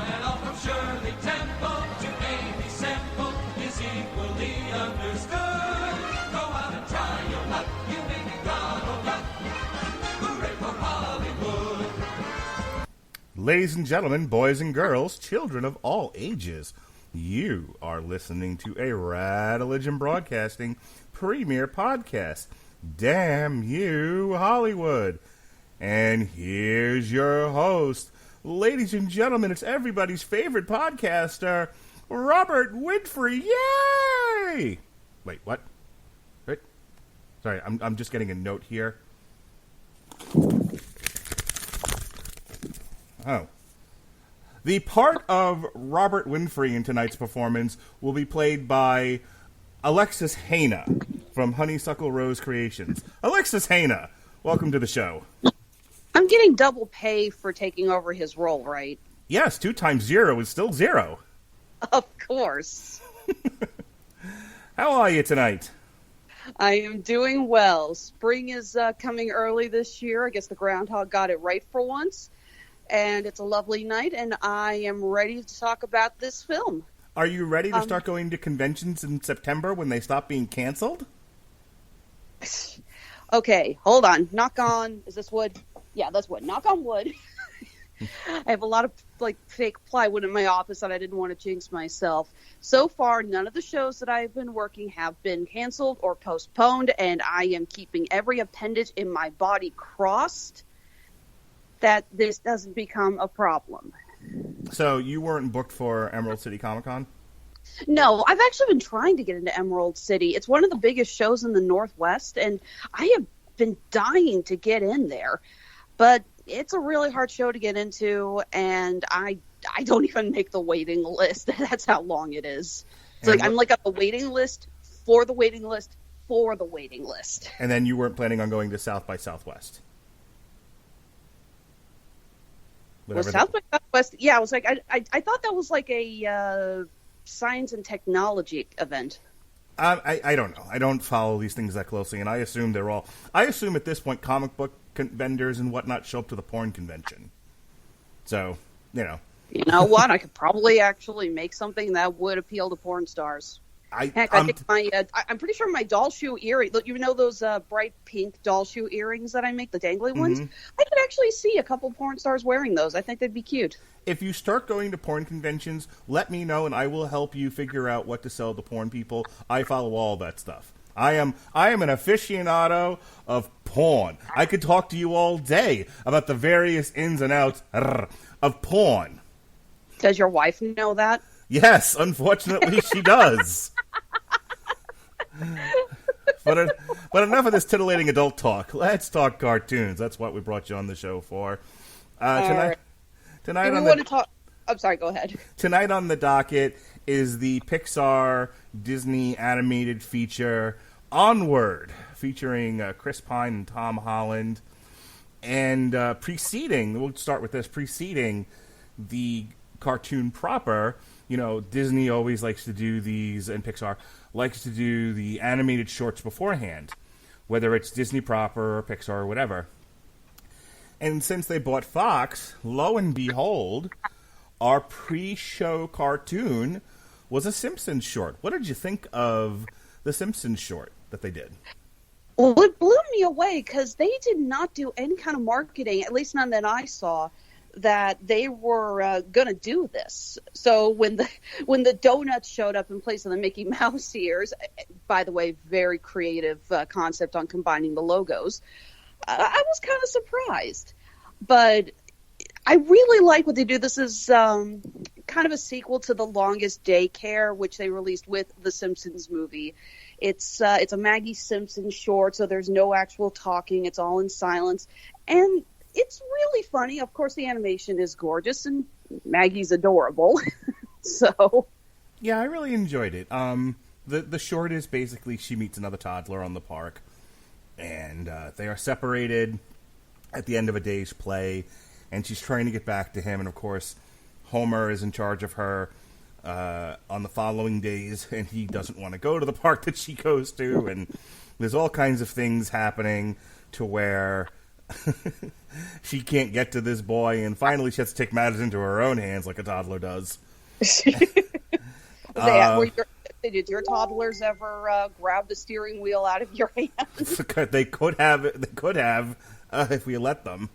And all from Shirley Temple to Amy Semple is equally understood. Go out and try your luck, you may be Donald Duck. Hooray for Hollywood. Ladies and gentlemen, boys and girls, children of all ages, you are listening to a Radulich Broadcasting premiere podcast. Damn you, Hollywood. And here's your host. Ladies and gentlemen, it's everybody's favorite podcaster, Robert Winfree. Yay! Wait, what? Wait. Sorry, I'm just getting a note here. Oh. The part of Robert Winfree in tonight's performance will be played by Alexis Hejna from Honeysuckle Rose Creations. Alexis Hejna, welcome to the show. I'm getting double pay for taking over his role, right? Yes, 2 times 0 is still 0. Of course. How are you tonight? I am doing well. Spring is coming early this year. I guess the groundhog got it right for once. And it's a lovely night, and I am ready to talk about this film. Are you ready to start going to conventions in September when they stop being canceled? Okay, hold on. Knock on. Is this wood? Yeah, that's wood. Knock on wood. I have a lot of fake plywood in my office, and I didn't want to jinx myself. So far, none of the shows that I've been working have been canceled or postponed, and I am keeping every appendage in my body crossed that this doesn't become a problem. So you weren't booked for Emerald City Comic Con? No, I've actually been trying to get into Emerald City. It's one of the biggest shows in the Northwest, and I have been dying to get in there. But it's a really hard show to get into, and I don't even make the waiting list. That's how long it is. It's I'm on the waiting list for the waiting list for the waiting list. And then you weren't planning on going to South by Southwest? Was South by Southwest? Yeah, I was I thought that was a science and technology event. I don't know. I don't follow these things that closely, and I assume I assume at this point comic book vendors and whatnot show up to the porn convention. So, You know what? I could probably actually make something that would appeal to porn stars. I'm pretty sure my doll shoe earring, you know those bright pink doll shoe earrings that I make, the dangly ones? I could actually see a couple porn stars wearing those. I think they'd be cute. If you start going to porn conventions, let me know and I will help you figure out what to sell to porn people. I follow all that stuff. I am an aficionado of porn. I could talk to you all day about the various ins and outs of porn. Does your wife know that? Yes, unfortunately she does. But enough of this titillating adult talk. Let's talk cartoons. That's what we brought you on the show for. Tonight I'm sorry, go ahead. Tonight on the docket is the Pixar Disney animated feature Onward, featuring Chris Pine and Tom Holland. And we'll start with this, preceding the cartoon proper. Disney always likes to do these, and Pixar likes to do the animated shorts beforehand, whether it's Disney proper or Pixar or whatever. And since they bought Fox, lo and behold, our pre-show cartoon was a Simpsons short. What did you think of the Simpsons short that they did? Well, it blew me away because they did not do any kind of marketing, at least none that I saw, that they were going to do this. So when the donuts showed up in place of the Mickey Mouse ears, by the way, very creative concept on combining the logos, I was kind of surprised. But I really like what they do. This is kind of a sequel to The Longest Daycare, which they released with the Simpsons movie. It's a Maggie Simpson short, so there's no actual talking. It's all in silence. And it's really funny. Of course, the animation is gorgeous, and Maggie's adorable. So, yeah, I really enjoyed it. The short is basically she meets another toddler on the park, and they are separated at the end of a day's play, and she's trying to get back to him. And of course, Homer is in charge of her on the following days, and he doesn't want to go to the park that she goes to, and there's all kinds of things happening to where she can't get to this boy, and finally she has to take matters into her own hands like a toddler does. Did your toddlers ever grab the steering wheel out of your hands? They could have. They could have if we let them.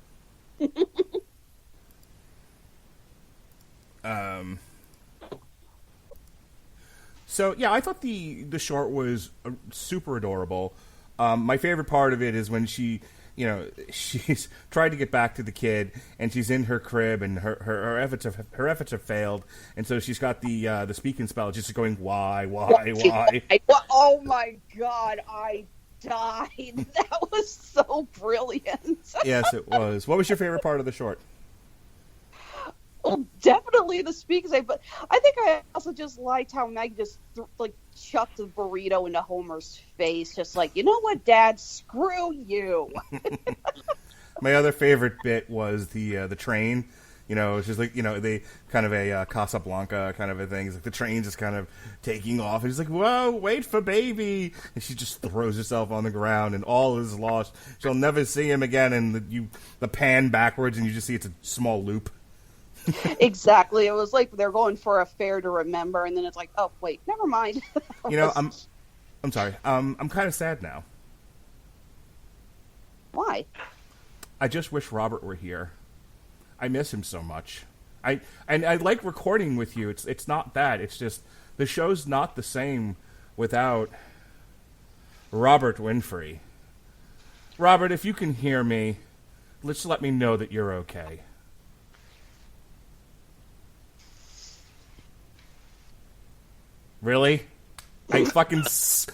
So yeah, I thought the short was super adorable. My favorite part of it is when she's tried to get back to the kid, and she's in her crib, and her efforts have failed, and so she's got the speaking spell just going why. Oh my god, I died. That was so brilliant. Yes, it was. What was your favorite part of the short? Well, definitely the speaking side, but I think I also just liked how Meg just chucked the burrito into Homer's face, just like, you know what, Dad, screw you. My other favorite bit was the train. It's just like, they kind of a Casablanca kind of a thing. It's like the train's just kind of taking off, and he's like, whoa, wait for baby. And she just throws herself on the ground, and all is lost. She'll never see him again, and the pan backwards, and you just see it's a small loop. Exactly. It was like they're going for a fair to remember, and then it's like, oh, wait, never mind. I'm sorry. I'm kind of sad now. Why? I just wish Robert were here. I miss him so much. I like recording with you. It's not that. It's just the show's not the same without Robert Winfree. Robert, if you can hear me, let's let me know that you're okay. Really? I fucking just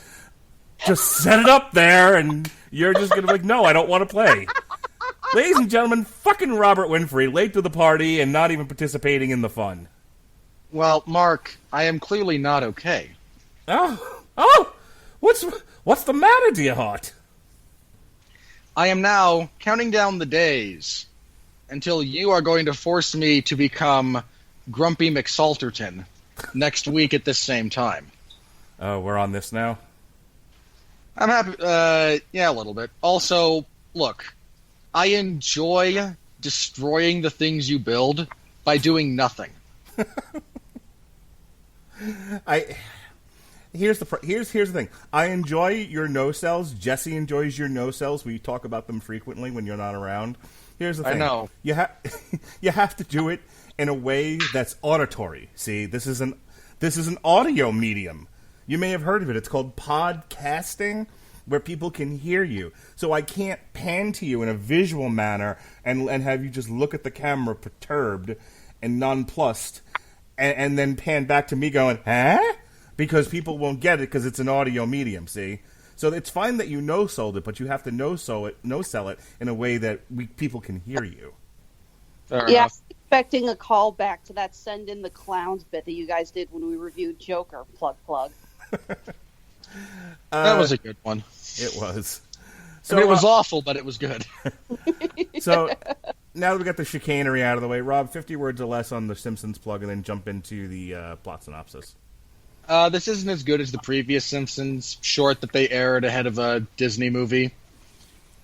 set it up there, and you're just going to be like, no, I don't want to play. Ladies and gentlemen, fucking Robert Winfree, late to the party and not even participating in the fun. Well, Mark, I am clearly not okay. Oh! What's the matter, dear heart? I am now counting down the days until you are going to force me to become Grumpy McSalterton next week at this same time. Oh, we're on this now? I'm happy. Yeah, a little bit. Also, look, I enjoy destroying the things you build by doing nothing. Here's the thing. I enjoy your no-sells. Jesse enjoys your no-sells. We talk about them frequently when you're not around. Here's the thing. I know. You have to do it in a way that's auditory. See, this is an audio medium. You may have heard of it. It's called podcasting, where people can hear you. So I can't pan to you in a visual manner and have you just look at the camera perturbed and nonplussed, and then pan back to me going, huh? Because people won't get it because it's an audio medium, see? So it's fine that you no-sold it, but you have to no-sell it in a way that people can hear you. Fair Yeah, enough. I'm expecting a callback to that Send in the Clowns bit that you guys did when we reviewed Joker. Plug. That was a good one. It was. So it was awful, but it was good. So now that we got the chicanery out of the way, Rob, 50 words or less on the Simpsons plug, and then jump into the plot synopsis. This isn't as good as the previous Simpsons short that they aired ahead of a Disney movie.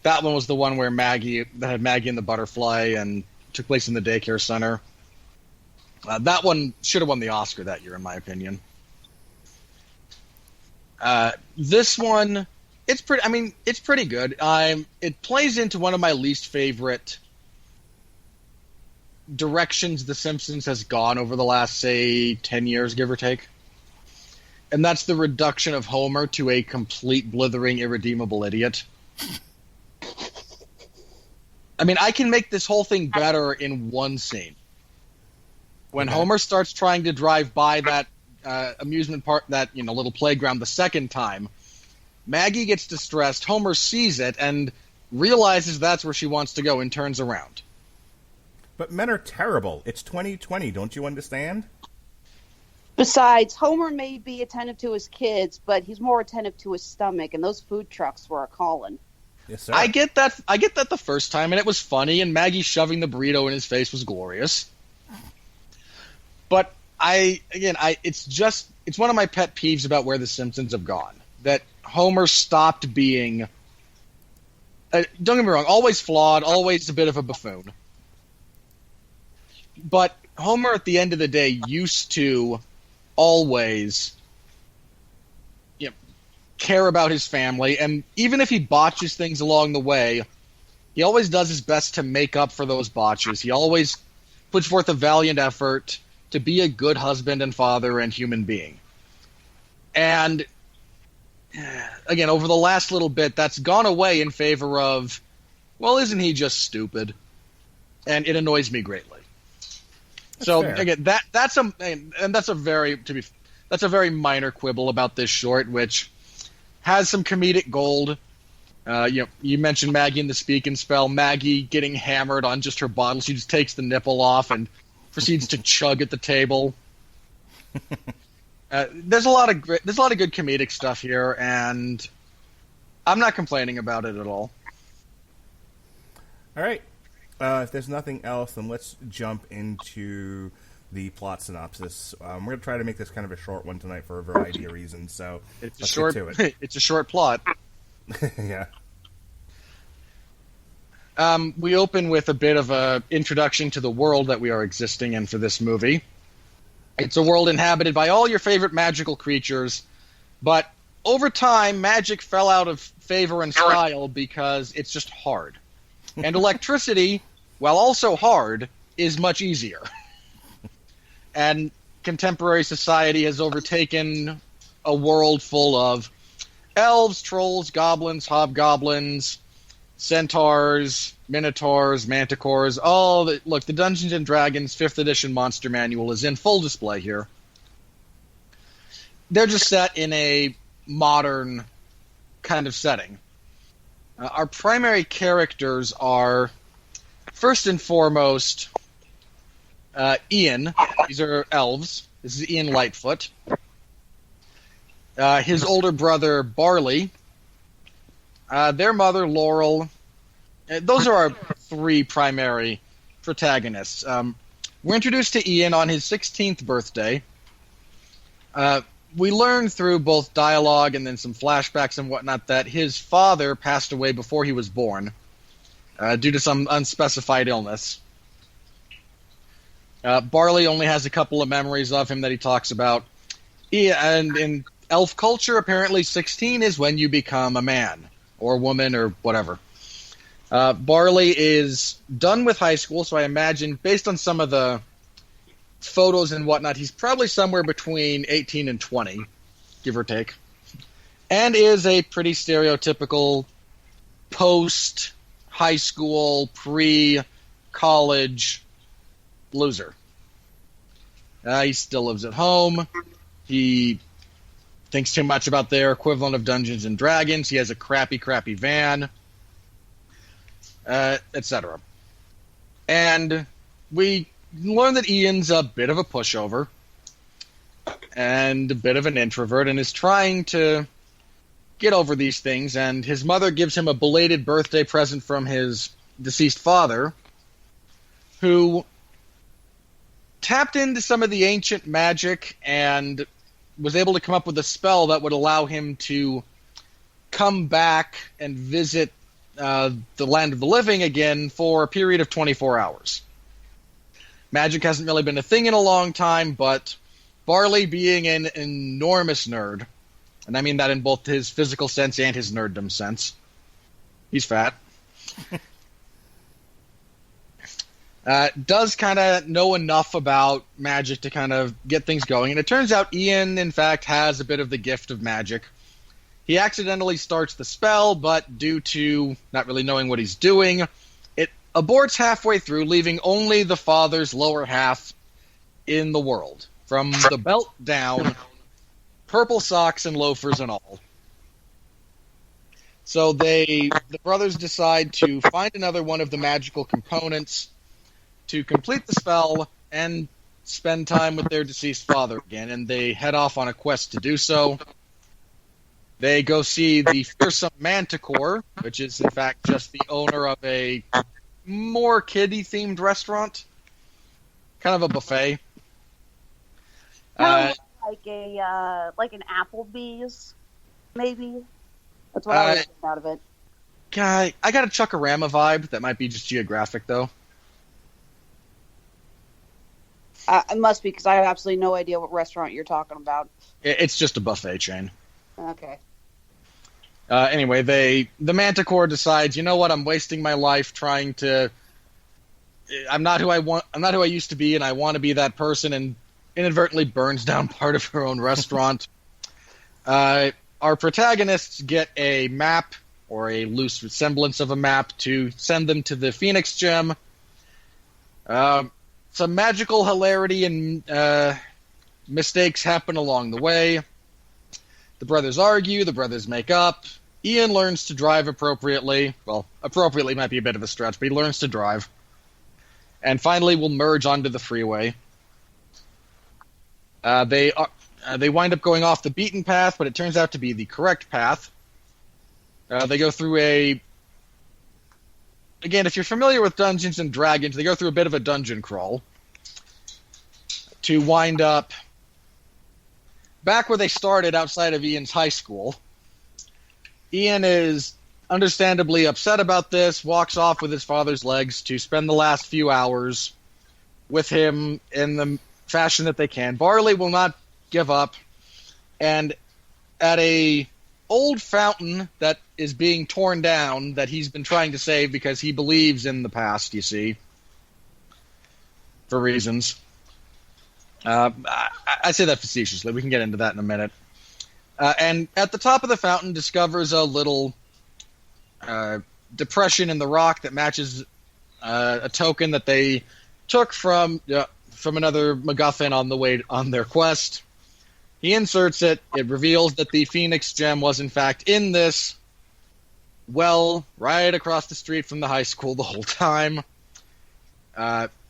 That one was the one where that had Maggie and the Butterfly and took place in the daycare center. That one should have won the Oscar that year, in my opinion. This one, it's pretty good. It plays into one of my least favorite directions The Simpsons has gone over the last, say, 10 years, give or take. And that's the reduction of Homer to a complete, blithering, irredeemable idiot. I mean, I can make this whole thing better in one scene. When Homer starts trying to drive by that amusement park, that little playground the second time, Maggie gets distressed, Homer sees it, and realizes that's where she wants to go and turns around. But men are terrible. It's 2020, don't you understand? Besides, Homer may be attentive to his kids, but he's more attentive to his stomach, and those food trucks were a calling. Yes, sir. I get that the first time, and it was funny, and Maggie shoving the burrito in his face was glorious. But it's one of my pet peeves about where the Simpsons have gone. That Homer stopped being Don't get me wrong, always flawed, always a bit of a buffoon. But Homer, at the end of the day, used to always care about his family, and even if he botches things along the way, he always does his best to make up for those botches. He always puts forth a valiant effort to be a good husband and father and human being. And again, over the last little bit, that's gone away in favor of, well, isn't he just stupid? And it annoys me greatly. So fair. again, that's a very minor quibble about this short, which has some comedic gold. You mentioned Maggie in the Speak and Spell. Maggie getting hammered on just her bottle. She just takes the nipple off and proceeds to chug at the table. There's a lot of good comedic stuff here, and I'm not complaining about it at all. All right. If there's nothing else, then let's jump into the plot synopsis. We're going to try to make this kind of a short one tonight for a variety of reasons. So let's get to it. It's a short plot. Yeah. We open with a bit of a introduction to the world that we are existing in for this movie. It's a world inhabited by all your favorite magical creatures, but over time, magic fell out of favor and style because it's just hard. And electricity, while also hard, is much easier. And contemporary society has overtaken a world full of elves, trolls, goblins, hobgoblins, centaurs, minotaurs, manticores. Look, the Dungeons and Dragons 5th edition monster manual is in full display here. They're just set in a modern kind of setting. Our primary characters are, first and foremost, Ian. These are elves. This is Ian Lightfoot. His older brother, Barley. Their mother, Laurel. Those are our three primary protagonists. We're introduced to Ian on his 16th birthday. We learn through both dialogue and then some flashbacks and whatnot that his father passed away before he was born due to some unspecified illness. Barley only has a couple of memories of him that he talks about. And in elf culture, apparently 16 is when you become a man or woman or whatever. Barley is done with high school, so I imagine, based on some of the photos and whatnot, he's probably somewhere between 18 and 20, give or take, and is a pretty stereotypical post-high school, pre-college loser. He still lives at home. He thinks too much about their equivalent of Dungeons and Dragons. He has a crappy van, etc. And we learn that Ian's a bit of a pushover and a bit of an introvert and is trying to get over these things, and his mother gives him a belated birthday present from his deceased father, who tapped into some of the ancient magic and was able to come up with a spell that would allow him to come back and visit the land of the living again for a period of 24 hours. Magic hasn't really been a thing in a long time, but Barley, being an enormous nerd, and I mean that in both his physical sense and his nerddom sense, he's fat, does kind of know enough about magic to kind of get things going. And it turns out Ian, in fact, has a bit of the gift of magic. He accidentally starts the spell, but due to not really knowing what he's doing, it aborts halfway through, leaving only the father's lower half in the world. From the belt down, purple socks and loafers and all. So the brothers decide to find another one of the magical components to complete the spell and spend time with their deceased father again, and they head off on a quest to do so. They go see the fearsome Manticore, which is in fact just the owner of a more kiddie-themed restaurant. Kind of a buffet. Kind of like an Applebee's, maybe. That's what I was getting out of it. Guy, I got a Chuckarama vibe. That might be just geographic, though. It must be, because I have absolutely no idea what restaurant you're talking about. It's just a buffet chain. Okay. Anyway, the Manticore decides, you know what? I'm wasting my life trying to. I'm not who I used to be, and I want to be that person. And inadvertently burns down part of her own restaurant. Our protagonists get a map, or a loose semblance of a map, to send them to the Phoenix Gem. Some magical hilarity and mistakes happen along the way. The brothers argue, the brothers make up. Ian learns to drive appropriately. Well, appropriately might be a bit of a stretch, but he learns to drive. And finally will merge onto the freeway. They wind up going off the beaten path, but it turns out to be the correct path. They go through a... Again, if you're familiar with Dungeons & Dragons, they go through a bit of a dungeon crawl to wind up back where they started outside of Ian's high school. Ian is understandably upset about this, walks off with his father's legs to spend the last few hours with him in the fashion that they can. Barley will not give up, and at a old fountain that is being torn down that he's been trying to save because he believes in the past, you see, for reasons. I say that facetiously. We can get into that in a minute. And at the top of the fountain discovers a little depression in the rock that matches a token that they took from another MacGuffin on the way on their quest. He inserts it. It reveals that the Phoenix Gem was in fact in this well right across the street from the high school the whole time.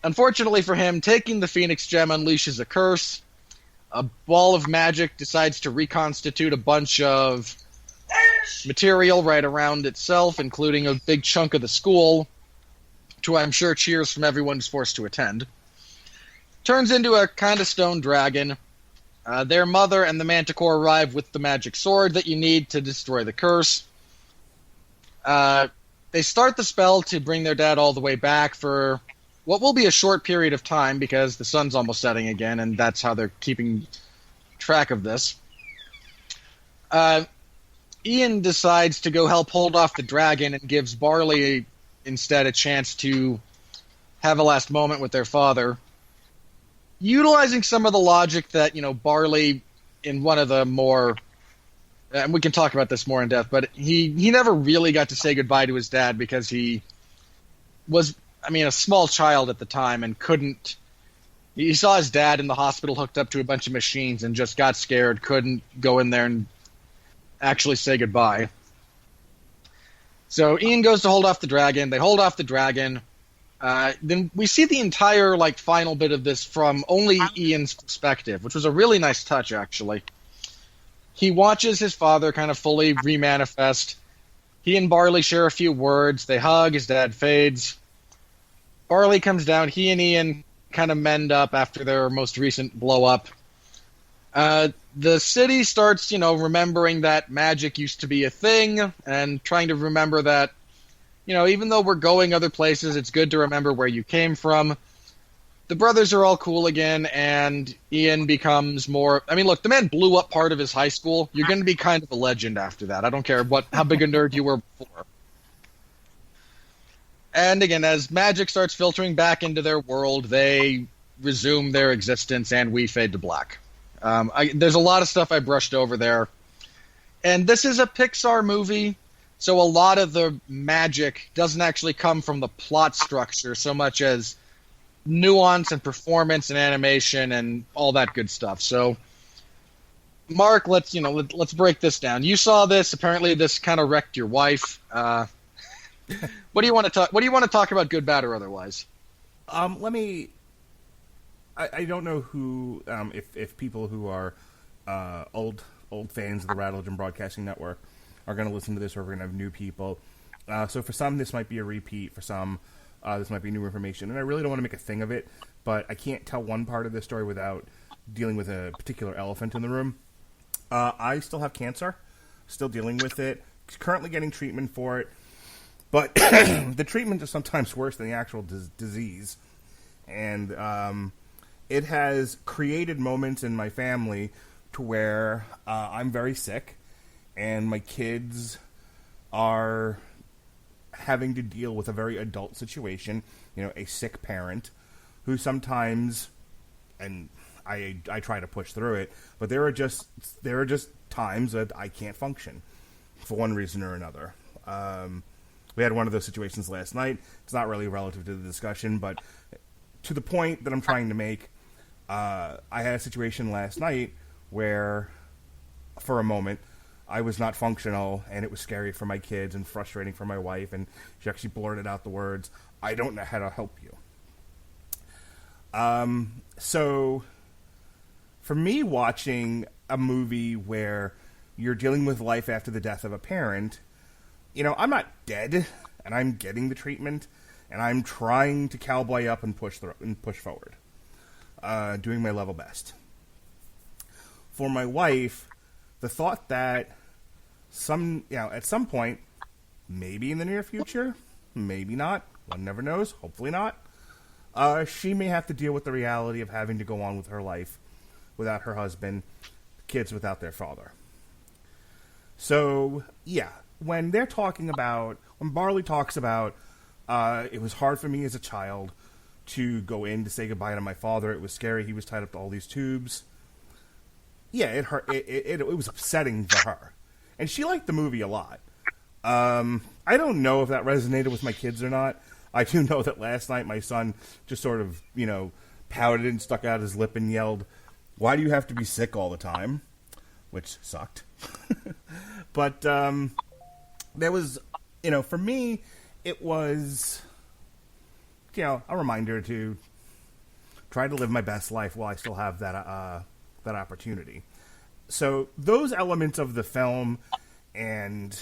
Unfortunately for him, taking the Phoenix Gem unleashes a curse. A ball of magic decides to reconstitute a bunch of material right around itself, including a big chunk of the school, to I'm sure cheers from everyone who's forced to attend. Turns into a kind of stone dragon. Their mother and the Manticore arrive with the magic sword that you need to destroy the curse. They start the spell to bring their dad all the way back for what will be a short period of time because the sun's almost setting again, and that's how they're keeping track of this. Ian decides to go help hold off the dragon and gives Barley instead a chance to have a last moment with their father. Utilizing some of the logic that, Barley in one of the more... and we can talk about this more in depth, but he never really got to say goodbye to his dad because he was, a small child at the time and couldn't... He saw his dad in the hospital hooked up to a bunch of machines and just got scared, couldn't go in there and actually say goodbye. So Ian goes to hold off the dragon. They hold off the dragon. Then we see the entire final bit of this from only Ian's perspective, which was a really nice touch, actually. He watches his father kind of fully remanifest. He and Barley share a few words. They hug. His dad fades. Barley comes down. He and Ian kind of mend up after their most recent blow-up. The city starts, remembering that magic used to be a thing and trying to remember that, even though we're going other places, it's good to remember where you came from. The brothers are all cool again, and Ian becomes more... look, the man blew up part of his high school. You're going to be kind of a legend after that. I don't care how big a nerd you were before. And again, as magic starts filtering back into their world, they resume their existence, and we fade to black. There's a lot of stuff I brushed over there. And this is a Pixar movie, so a lot of the magic doesn't actually come from the plot structure so much as nuance and performance and animation and all that good stuff. So, Mark, let's break this down. You saw this. Apparently, this kind of wrecked your wife. What do you want to talk? What do you want to talk about, good, bad, or otherwise? Let me. I don't know who, if people who are old fans of the Radulich Broadcasting Network are going to listen to this, or we're going to have new people. So for some, this might be a repeat. For some, this might be new information. And I really don't want to make a thing of it, but I can't tell one part of this story without dealing with a particular elephant in the room. I still have cancer, still dealing with it, currently getting treatment for it. But the treatment is sometimes worse than the actual disease. And it has created moments in my family to where I'm very sick and my kids are having to deal with a very adult situation, a sick parent who sometimes, and I try to push through it, but there are just times that I can't function for one reason or another. We had one of those situations last night. It's not really relative to the discussion, but to the point that I'm trying to make, I had a situation last night where, for a moment, I was not functional, and it was scary for my kids and frustrating for my wife, and she actually blurted out the words, "I don't know how to help you." So, for me, watching a movie where you're dealing with life after the death of a parent, I'm not dead, and I'm getting the treatment, and I'm trying to cowboy up and push forward, doing my level best. For my wife, the thought that at some point, maybe in the near future, maybe not, one never knows, hopefully not, she may have to deal with the reality of having to go on with her life without her husband, kids without their father. So, yeah, when Barley talks about, it was hard for me as a child to go in to say goodbye to my father, it was scary, he was tied up to all these tubes. Yeah, it hurt. It was upsetting for her, and she liked the movie a lot. I don't know if that resonated with my kids or not. I do know that last night my son just sort of, pouted and stuck out his lip and yelled, "Why do you have to be sick all the time?" Which sucked. But there was, for me, it was, a reminder to try to live my best life while I still have that opportunity. So those elements of the film and,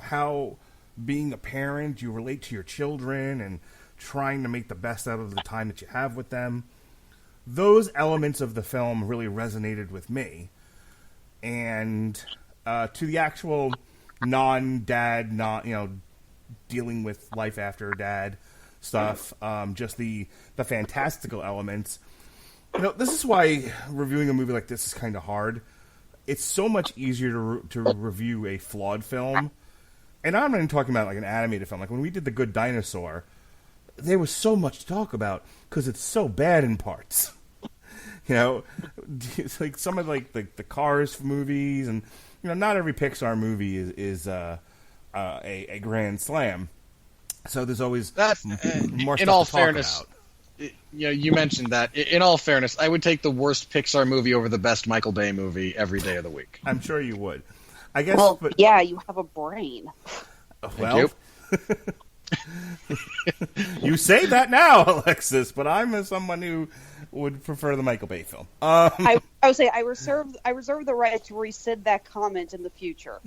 how being a parent, you relate to your children and trying to make the best out of the time that you have with them, those elements of the film really resonated with me. And to the actual non-dad, dealing with life after dad stuff, just the fantastical elements. This is why reviewing a movie like this is kind of hard. It's so much easier to review a flawed film. And I'm not even talking about like an animated film. Like when we did The Good Dinosaur, there was so much to talk about because it's so bad in parts. It's like some of like the Cars movies, and not every Pixar movie is a grand slam. So there's always more stuff in all to talk fairness. about. You mentioned that. In all fairness, I would take the worst Pixar movie over the best Michael Bay movie every day of the week. I'm sure you would. I guess. Well, yeah, you have a brain. Well, you say that now, Alexis, but I'm someone who would prefer the Michael Bay film. I would say I reserve the right to rescind that comment in the future.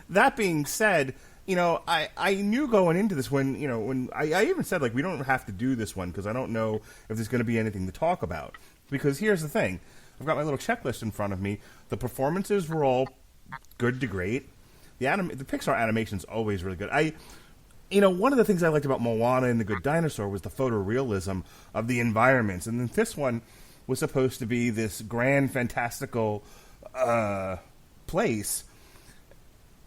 That being said, I knew going into this when I even said, like, we don't have to do this one because I don't know if there's going to be anything to talk about. Because here's the thing. I've got my little checklist in front of me. The performances were all good to great. The Pixar animation's always really good. One of the things I liked about Moana and The Good Dinosaur was the photorealism of the environments. And then this one was supposed to be this grand, fantastical place.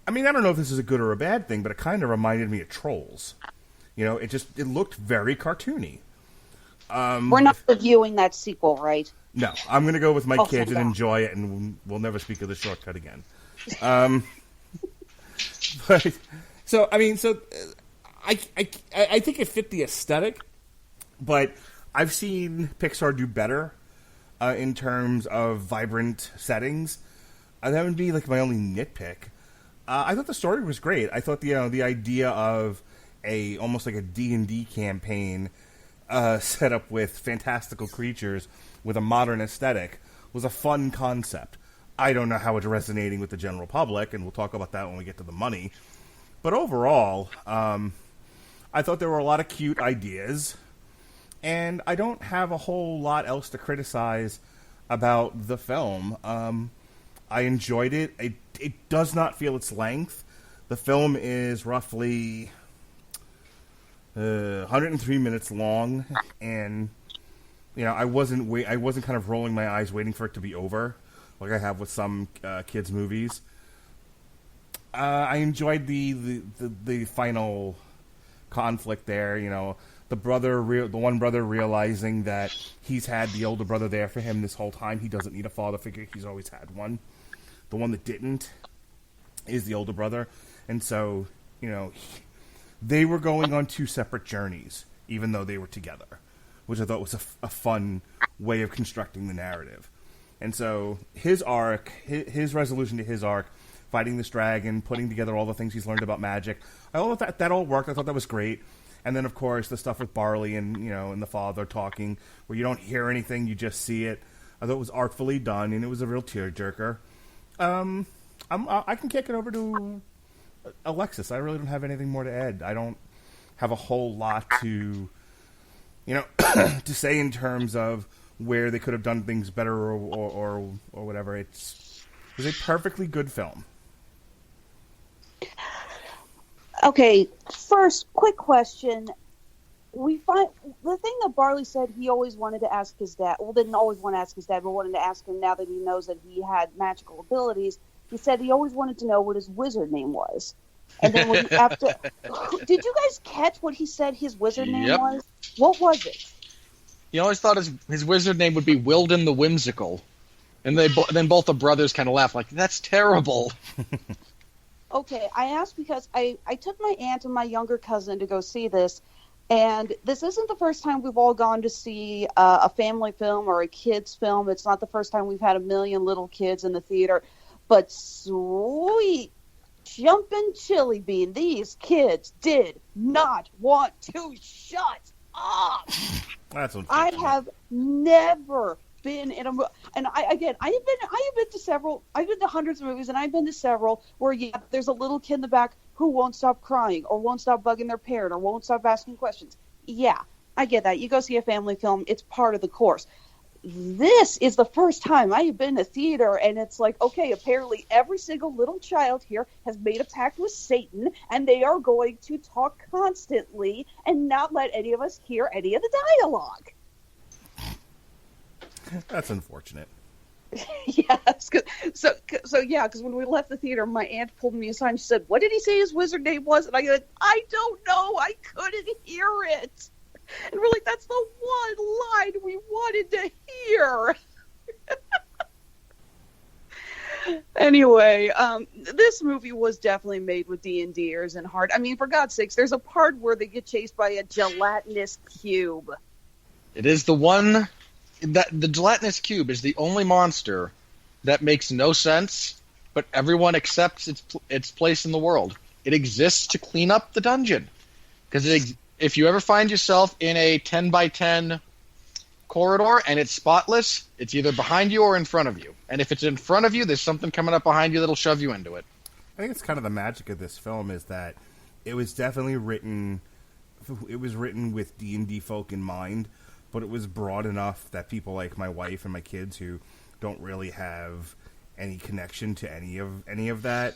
I mean, I don't know if this is a good or a bad thing, but it kind of reminded me of Trolls. It looked very cartoony. We're not reviewing that sequel, right? No, I'm going to go with my kids and God. enjoy it, and we'll never speak of the shortcut again. But I think it fit the aesthetic, but I've seen Pixar do better in terms of vibrant settings. That would be like my only nitpick. I thought the story was great. I thought the idea of almost like a D&D campaign set up with fantastical creatures with a modern aesthetic was a fun concept. I don't know how it's resonating with the general public, and we'll talk about that when we get to the money. But overall, I thought there were a lot of cute ideas, and I don't have a whole lot else to criticize about the film. I enjoyed it. It does not feel its length. The film is roughly 103 minutes long, and I wasn't kind of rolling my eyes waiting for it to be over, like I have with some kids' movies. I enjoyed the final conflict there. The one brother realizing that he's had the older brother there for him this whole time. He doesn't need a father figure. He's always had one. The one that didn't is the older brother, and so they were going on two separate journeys, even though they were together, which I thought was a fun way of constructing the narrative. And so his arc, his resolution to his arc, fighting this dragon, putting together all the things he's learned about magic, I thought that all worked. I thought that was great. And then, of course, the stuff with Barley and and the father talking, where you don't hear anything, you just see it. I thought it was artfully done, and it was a real tearjerker. I can kick it over to Alexis. I really don't have anything more to add. I don't have a whole lot to to say in terms of where they could have done things better or whatever. It was a perfectly good film. Okay, first, quick question. We find the thing that Barley said he always wanted to ask his dad. Well, didn't always want to ask his dad, but wanted to ask him now that he knows that he had magical abilities. He said he always wanted to know what his wizard name was. And then did you guys catch what he said his wizard name was? What was it? He always thought his wizard name would be Wilden the Whimsical. And then both the brothers kind of laughed, like, that's terrible. Okay, I asked because I took my aunt and my younger cousin to go see this, and this isn't the first time we've all gone to see a family film or a kid's film. It's not the first time we've had 1 million little kids in the theater, but sweet jumping chili bean, these kids did not want to shut up. That's unfortunate. I have never been in a and I've been to hundreds of movies, and I've been to several where there's a little kid in the back who won't stop crying or won't stop bugging their parent or won't stop asking questions. Yeah, I get that. You go see a family film, it's part of the course. This is the first time I have been to theater, and it's like, okay, apparently every single little child here has made a pact with Satan, and they are going to talk constantly and not let any of us hear any of the dialogue. That's unfortunate. Yes, because when we left the theater, my aunt pulled me aside and she said, "What did he say his wizard name was?" And I said, "I don't know. I couldn't hear it." And we're like, "That's the one line we wanted to hear." Anyway, this movie was definitely made with D&Ders in heart. I mean, for God's sakes, there's a part where they get chased by a gelatinous cube. It is the one that the gelatinous cube is the only monster that makes no sense, but everyone accepts its place in the world. It exists to clean up the dungeon. Because if you ever find yourself in a 10 by 10 corridor and it's spotless, it's either behind you or in front of you. And if it's in front of you, there's something coming up behind you that'll shove you into it. I think it's kind of the magic of this film is that it was definitely written with D&D folk in mind, but it was broad enough that people like my wife and my kids who don't really have any connection to any of that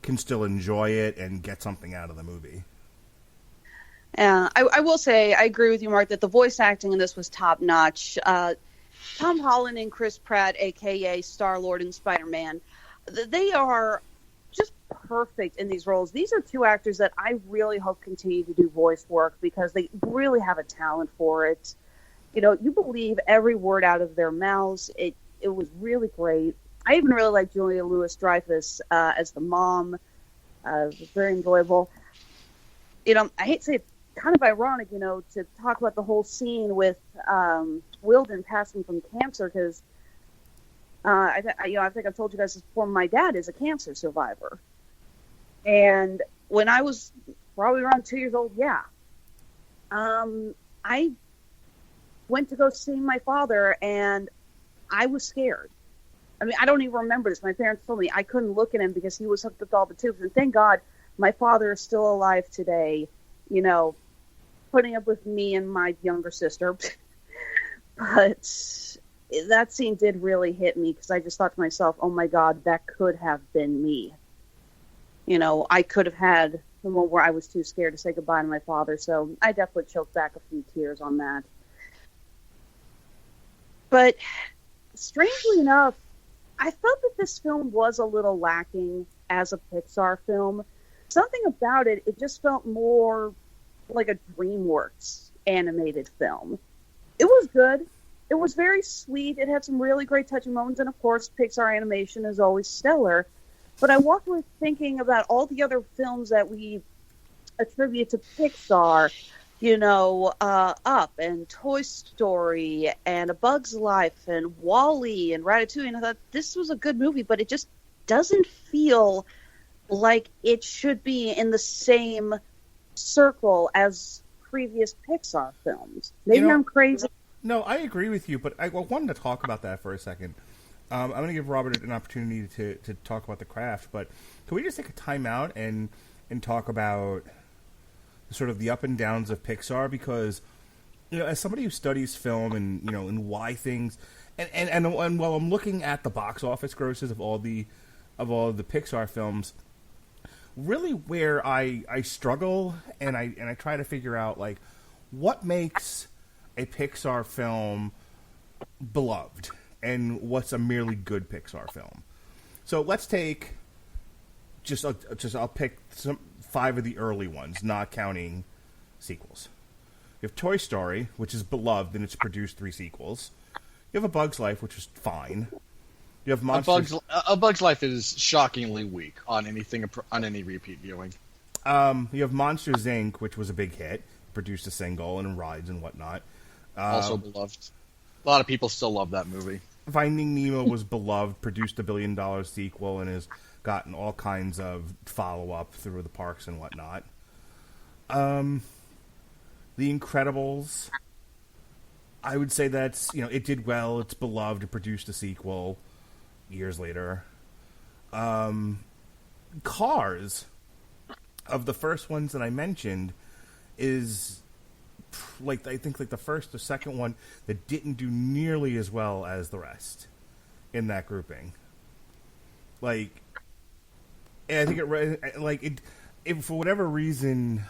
can still enjoy it and get something out of the movie. I will say, I agree with you, Mark, that the voice acting in this was top-notch. Tom Holland and Chris Pratt, a.k.a. Star-Lord and Spider-Man, they are just perfect in these roles. These are two actors that I really hope continue to do voice work because they really have a talent for it. You believe every word out of their mouths. It was really great. I even really like Julia Louis-Dreyfus as the mom. It was very enjoyable. I hate to say it's kind of ironic, to talk about the whole scene with Wilden passing from cancer because I think I've told you guys this before. My dad is a cancer survivor, and when I was probably around 2 years old, I went to go see my father, and I was scared. I mean, I don't even remember this. My parents told me I couldn't look at him because he was hooked up to all the tubes. And thank God my father is still alive today, putting up with me and my younger sister. But that scene did really hit me because I just thought to myself, oh my God, that could have been me. I could have had the one where I was too scared to say goodbye to my father, so I definitely choked back a few tears on that. But strangely enough, I felt that this film was a little lacking as a Pixar film. Something about it, it just felt more like a DreamWorks animated film. It was good. It was very sweet. It had some really great touching moments, and of course, Pixar animation is always stellar. But I walked away thinking about all the other films that we attribute to Pixar, Up and Toy Story and A Bug's Life and WALL-E and Ratatouille, and I thought this was a good movie, but it just doesn't feel like it should be in the same circle as previous Pixar films. Maybe I'm crazy. No, I agree with you, but I wanted to talk about that for a second. I'm going to give Robert an opportunity to talk about the craft, but can we just take a time out and talk about sort of the up and downs of Pixar? Because, as somebody who studies film and why things, and while I'm looking at the box office grosses of all the Pixar films, really where I struggle and I try to figure out, like, what makes a Pixar film beloved and what's a merely good Pixar film. So let's take I'll pick 5 of the early ones, not counting sequels. You have Toy Story, which is beloved and it's produced 3 sequels. You have A Bug's Life, which is fine. You have Monsters. A Bug's Life is shockingly weak on any repeat viewing. You have Monsters Inc., which was a big hit, produced a single and rides and whatnot. Also beloved. A lot of people still love that movie. Finding Nemo was beloved, produced a $1 billion sequel, and has gotten all kinds of follow-up through the parks and whatnot. The Incredibles, I would say that's, it did well, it's beloved, it produced a sequel years later. Cars, of the first ones that I mentioned, is I think the first or second one that didn't do nearly as well as the rest in that grouping. And I think it for whatever reason,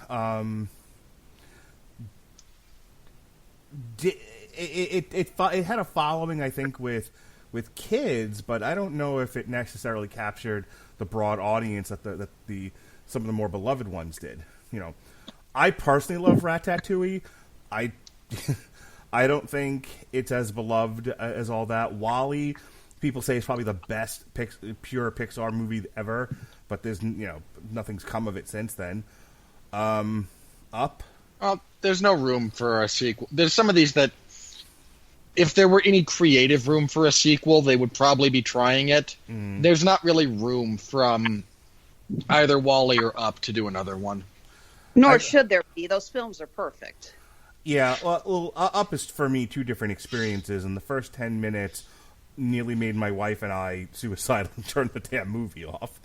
it had a following, I think, with kids, but I don't know if it necessarily captured the broad audience that some of the more beloved ones did. I personally love Ratatouille. I don't think it's as beloved as all that. WALL-E, people say it's probably the best pure Pixar movie ever, but there's nothing's come of it since then. Up. There's no room for a sequel. There's some of these that, if there were any creative room for a sequel, they would probably be trying it. There's not really room from either WALL-E or Up to do another one. Nor should there be. Those films are perfect. Yeah, well, Up is, for me, 2 different experiences, and the first 10 minutes nearly made my wife and I suicidal and turned the damn movie off.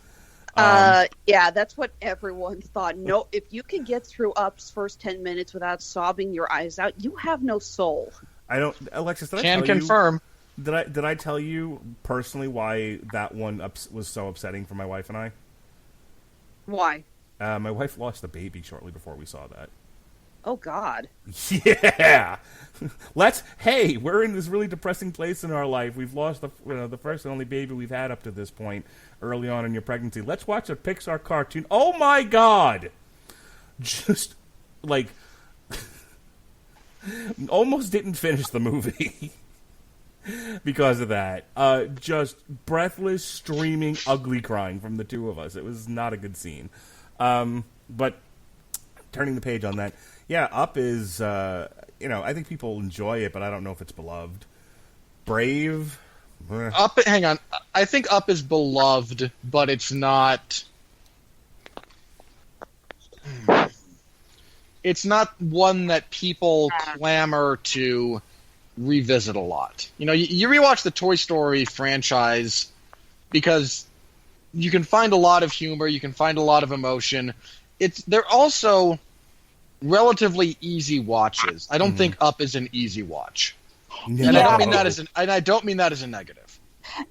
Yeah, that's what everyone thought. No, if you can get through Up's first 10 minutes without sobbing your eyes out, you have no soul. I don't, Alexis, Can confirm. Did I tell you personally why that one was so upsetting for my wife and I? Why? My wife lost a baby shortly before we saw that. Oh, God. Yeah. Hey, we're in this really depressing place in our life. We've lost the first and only baby we've had up to this point early on in your pregnancy. Let's watch a Pixar cartoon. Oh, my God. Just, almost didn't finish the movie because of that. Just breathless, streaming, ugly crying from the 2 of us. It was not a good scene. But turning the page on that, yeah, Up is, I think people enjoy it, but I don't know if it's beloved. Brave. Up, hang on. I think Up is beloved, but it's not. It's not one that people clamor to revisit a lot. You rewatch the Toy Story franchise because you can find a lot of humor, you can find a lot of emotion. They're also relatively easy watches. I don't think Up is an easy watch. No. And I don't mean that as a negative.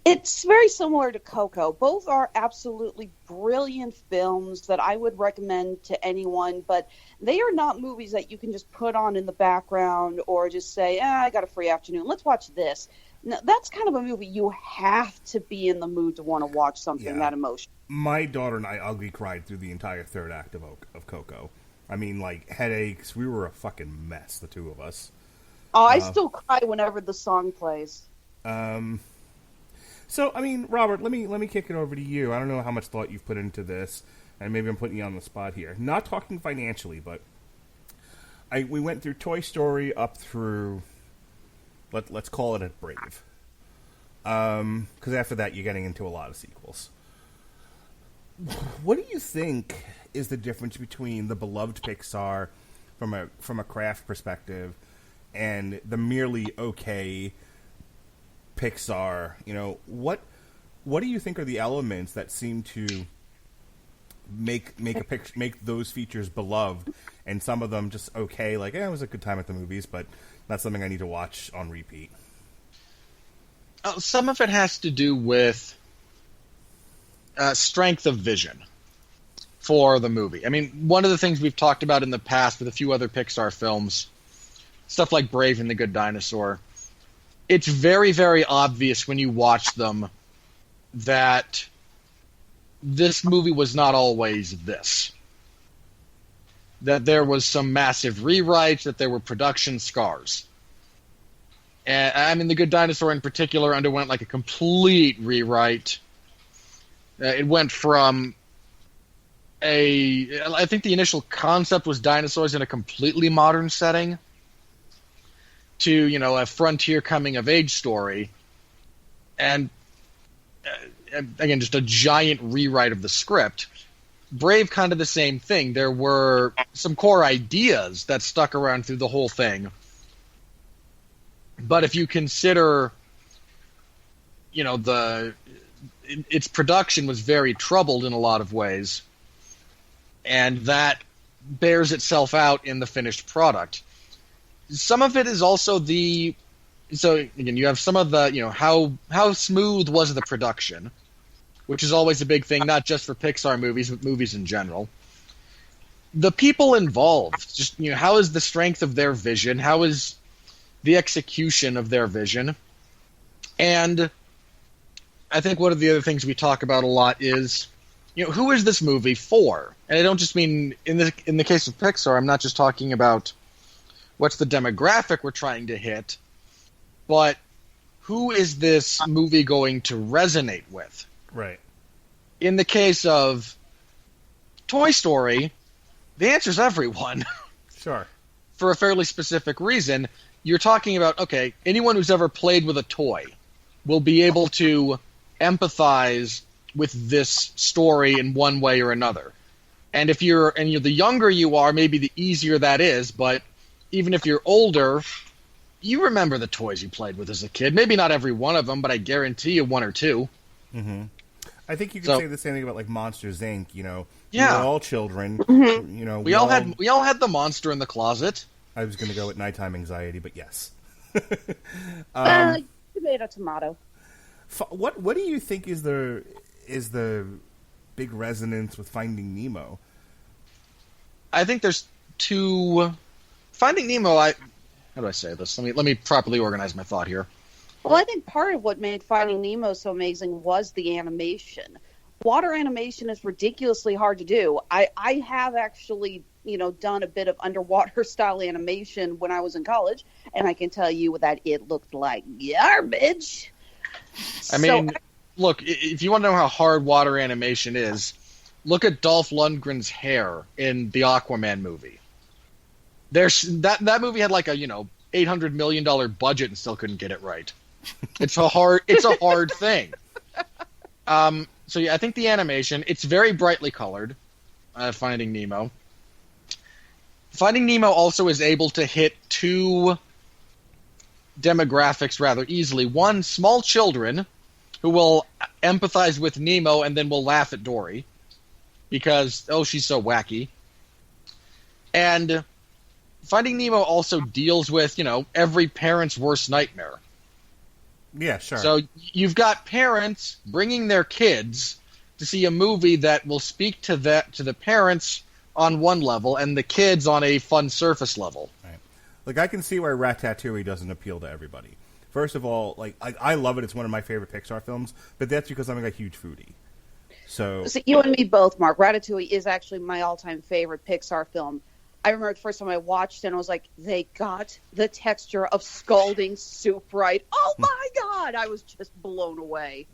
It's very similar to Coco. Both are absolutely brilliant films that I would recommend to anyone, but they are not movies that you can just put on in the background or just say, I got a free afternoon, let's watch this. No, that's kind of a movie you have to be in the mood to want to watch something that emotional. My daughter and I ugly cried through the entire third act of Coco. I mean, like, headaches. We were a fucking mess, the two of us. Oh, I still cry whenever the song plays. So, I mean, Robert, let me kick it over to you. I don't know how much thought you've put into this, and maybe I'm putting you on the spot here. Not talking financially, but we went through Toy Story up through, let's call it a Brave. Because after that, you're getting into a lot of sequels. What do you think is the difference between the beloved Pixar from a craft perspective and the merely okay Pixar? You know, what do you think are the elements that seem to make those features beloved, and some of them just okay, like, it was a good time at the movies, but not something I need to watch on repeat? Some of it has to do with strength of vision for the movie. I mean, one of the things we've talked about in the past with a few other Pixar films, stuff like Brave and the Good Dinosaur, it's very, very obvious when you watch them that this movie was not always this. That there was some massive rewrites, that there were production scars. And I mean, The Good Dinosaur in particular underwent like a complete rewrite. It went from I think the initial concept was dinosaurs in a completely modern setting to, you know, a frontier coming-of-age story. And, again, just a giant rewrite of the script. Brave, kind of the same thing. There were some core ideas that stuck around through the whole thing. But if you consider, you know, its production was very troubled in a lot of ways, and that bears itself out in the finished product. Some of it is also so again, you have some of the, you know, how smooth was the production, which is always a big thing, not just for Pixar movies, but movies in general. The people involved, just, you know, how is the strength of their vision? How is the execution of their vision? And I think one of the other things we talk about a lot is, you know, who is this movie for? And I don't just mean, in the case of Pixar, I'm not just talking about what's the demographic we're trying to hit, but who is this movie going to resonate with? Right. In the case of Toy Story, the answer's everyone. Sure. For a fairly specific reason. You're talking about, okay, anyone who's ever played with a toy will be able to empathize with this story in one way or another. And you're the younger you are, maybe the easier that is, but even if you're older, you remember the toys you played with as a kid. Maybe not every one of them, but I guarantee you one or two. Mm-hmm. I think you could say the same thing about, like, Monsters, Inc., you know. Yeah. We were all children. Mm-hmm. You know, we all had the monster in the closet. I was going to go with nighttime anxiety, but yes. Tomato. What do you think is the big resonance with Finding Nemo? I think there's two. Finding Nemo. How do I say this? Let me properly organize my thought here. Well, I think part of what made Finding Nemo so amazing was the animation. Water animation is ridiculously hard to do. I have actually, you know, done a bit of underwater style animation when I was in college, and I can tell you that it looked like garbage. I mean, look, if you want to know how hard water animation is, look at Dolph Lundgren's hair in the Aquaman movie. That movie had like a, you know, $800 million budget and still couldn't get it right. It's a hard thing. So yeah, I think the animation, it's very brightly colored. Finding Nemo. Finding Nemo also is able to hit two demographics rather easily. One, small children who will empathize with Nemo and then will laugh at Dory because, oh, she's so wacky. And Finding Nemo also deals with, you know, every parent's worst nightmare. Yeah, sure. So you've got parents bringing their kids to see a movie that will speak to the parents on one level and the kids on a fun surface level. Right. Like, I can see why Ratatouille doesn't appeal to everybody. First of all, like, I love it. It's one of my favorite Pixar films, but that's because I'm a huge foodie. So you and me both, Mark. Ratatouille is actually my all-time favorite Pixar film. I remember the first time I watched it, and I was like, they got the texture of scalding soup right. Oh, my God! I was just blown away.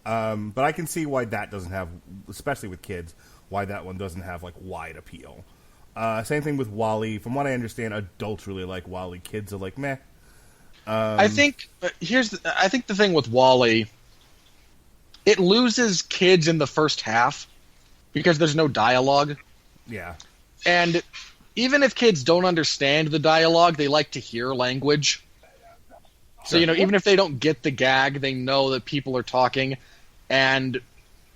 but I can see why that doesn't have, especially with kids, why that one doesn't have, like, wide appeal. Same thing with WALL-E. From what I understand, adults really like WALL-E. Kids are like, meh. I think I think the thing with WALL-E, it loses kids in the first half because there's no dialogue. Yeah. And even if kids don't understand the dialogue, they like to hear language. So, even if they don't get the gag, they know that people are talking. And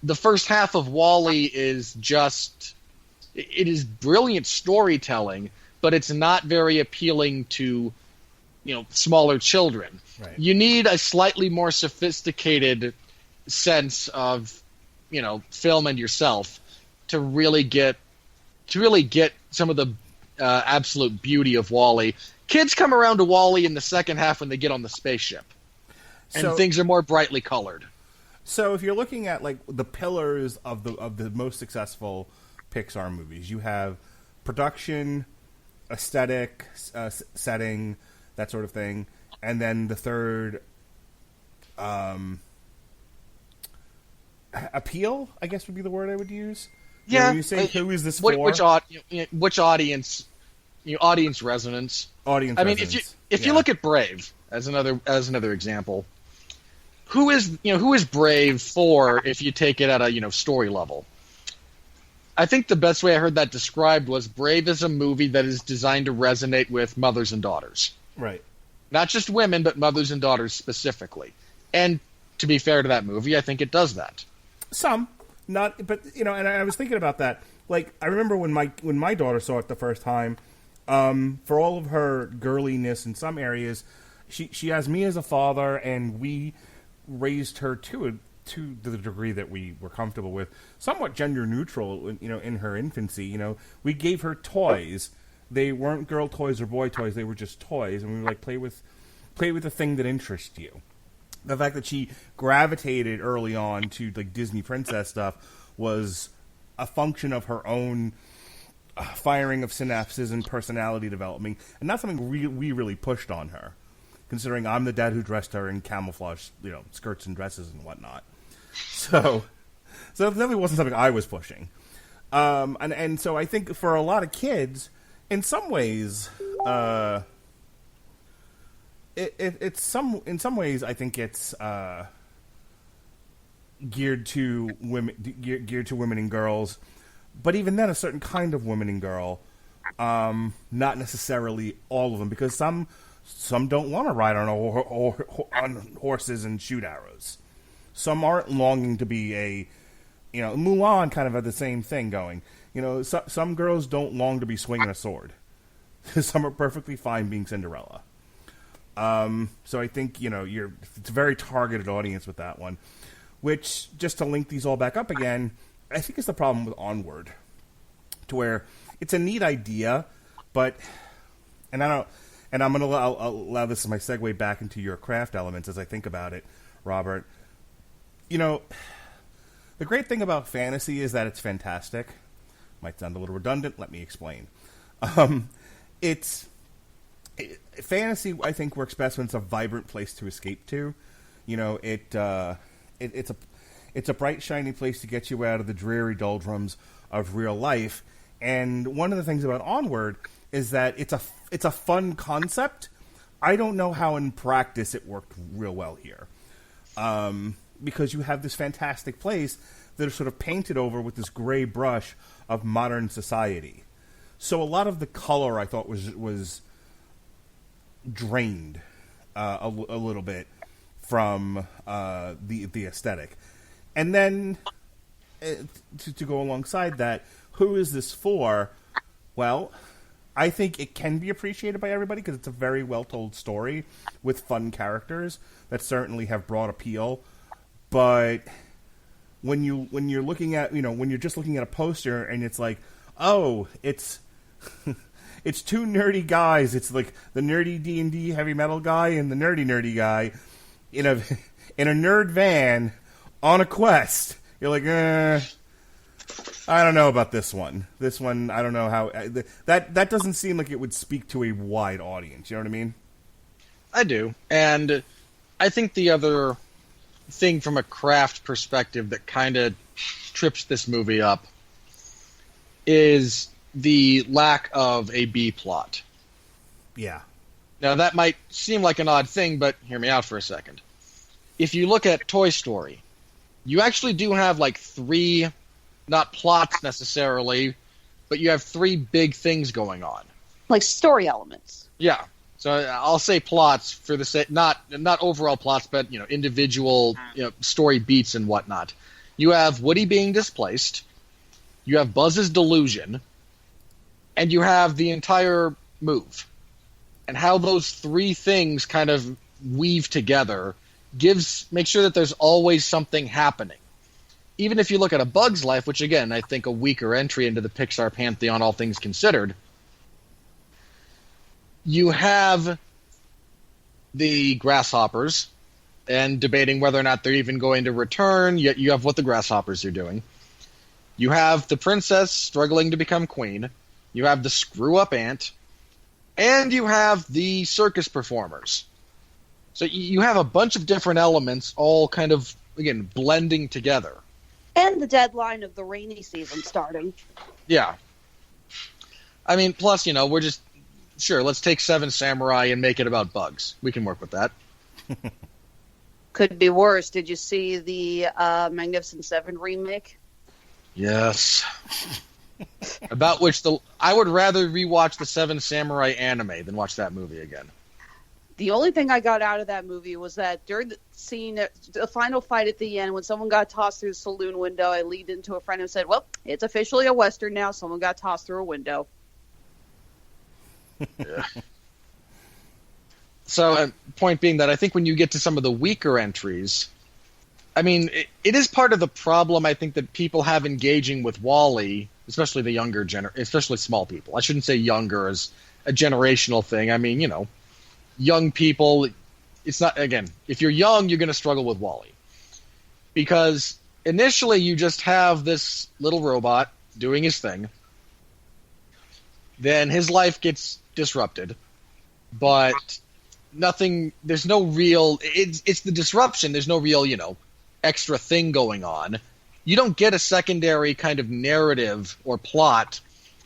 the first half of WALL-E is just, it is brilliant storytelling, but it's not very appealing to, smaller children. Right. You need a slightly more sophisticated sense of, film and yourself to really get some of the absolute beauty of WALL-E. Kids come around to WALL-E in the second half when they get on the spaceship, and things are more brightly colored. So if you're looking at like the pillars of the most successful Pixar movies, you have production, aesthetic, setting, that sort of thing, and then the third, appeal, I guess would be the word I would use. Yeah, you say who is this for? Which audience? Audience resonance. Audience. I mean, resonance. if you look at Brave as another example, who is Brave for? If you take it at a story level, I think the best way I heard that described was Brave is a movie that is designed to resonate with mothers and daughters. Right. Not just women, but mothers and daughters specifically. And to be fair to that movie, I think it does that. Some, not, but and I was thinking about that. Like, I remember when my daughter saw it the first time. For all of her girliness in some areas, she has me as a father, and we raised her to the degree that we were comfortable with, somewhat gender neutral. In her infancy, we gave her toys. They weren't girl toys or boy toys; they were just toys, and we were like, play with the thing that interests you. The fact that she gravitated early on to like Disney princess stuff was a function of her own firing of synapses and personality development, and not something we really pushed on her, considering I'm the dad who dressed her in camouflage, skirts and dresses and whatnot. So it definitely wasn't something I was pushing. And so I think for a lot of kids, in some ways, in some ways I think it's geared to women and girls. But even then, a certain kind of woman and girl, not necessarily all of them, because some don't want to ride on horses and shoot arrows. Some aren't longing to be Mulan kind of had the same thing going. Some girls don't long to be swinging a sword. Some are perfectly fine being Cinderella. So I think it's a very targeted audience with that one. Which, just to link these all back up again, I think it's the problem with Onward, to where it's a neat idea, but, and I'm going to allow this as my segue back into your craft elements as I think about it, Robert. The great thing about fantasy is that it's fantastic. Might sound a little redundant. Let me explain. Fantasy, I think, works best when it's a vibrant place to escape to. It's a bright, shiny place to get you out of the dreary doldrums of real life. And one of the things about Onward is that it's a fun concept. I don't know how in practice it worked real well here. Because you have this fantastic place that is sort of painted over with this gray brush of modern society. So a lot of the color I thought was drained a little bit from the aesthetic. And then, to go alongside that, who is this for? Well, I think it can be appreciated by everybody because it's a very well told story with fun characters that certainly have broad appeal. But when you're looking at when you're just looking at a poster and it's like, oh, it's it's two nerdy guys. It's like the nerdy D&D heavy metal guy and the nerdy guy in a nerd van on a quest. You're like, I don't know about this one. This one, I don't know how that doesn't seem like it would speak to a wide audience. You know what I mean? I do, and I think the other thing from a craft perspective that kind of trips this movie up is the lack of a B plot. Yeah. Now, that might seem like an odd thing, but hear me out for a second. If you look at Toy Story, you actually do have like three, not plots necessarily, but you have three big things going on. Like story elements. Yeah. So I'll say plots for the sake, not overall plots, but individual story beats and whatnot. You have Woody being displaced, you have Buzz's delusion, and you have the entire move. And how those three things kind of weave together makes sure that there's always something happening. Even if you look at A Bug's Life, which again I think a weaker entry into the Pixar pantheon, all things considered, you have the grasshoppers and debating whether or not they're even going to return, yet you have what the grasshoppers are doing. You have the princess struggling to become queen. You have the screw-up ant. And you have the circus performers. So you have a bunch of different elements all kind of, again, blending together. And the deadline of the rainy season starting. Yeah. I mean, plus, we're just... Sure, let's take Seven Samurai and make it about bugs. We can work with that. Could be worse. Did you see the Magnificent Seven remake? Yes. About which I would rather rewatch the Seven Samurai anime than watch that movie again. The only thing I got out of that movie was that during the scene, the final fight at the end, when someone got tossed through the saloon window, I leaned into a friend and said, well, it's officially a Western now. Someone got tossed through a window. Yeah. So, point being that I think when you get to some of the weaker entries, I mean, it is part of the problem I think that people have engaging with WALL-E, especially the younger especially small people. I shouldn't say younger as a generational thing. I mean, young people, it's not, again, if you're young, you're going to struggle with WALL-E. Because initially you just have this little robot doing his thing. Then his life gets disrupted. But there's no real, it's the disruption, there's no real, extra thing going on. You don't get a secondary kind of narrative or plot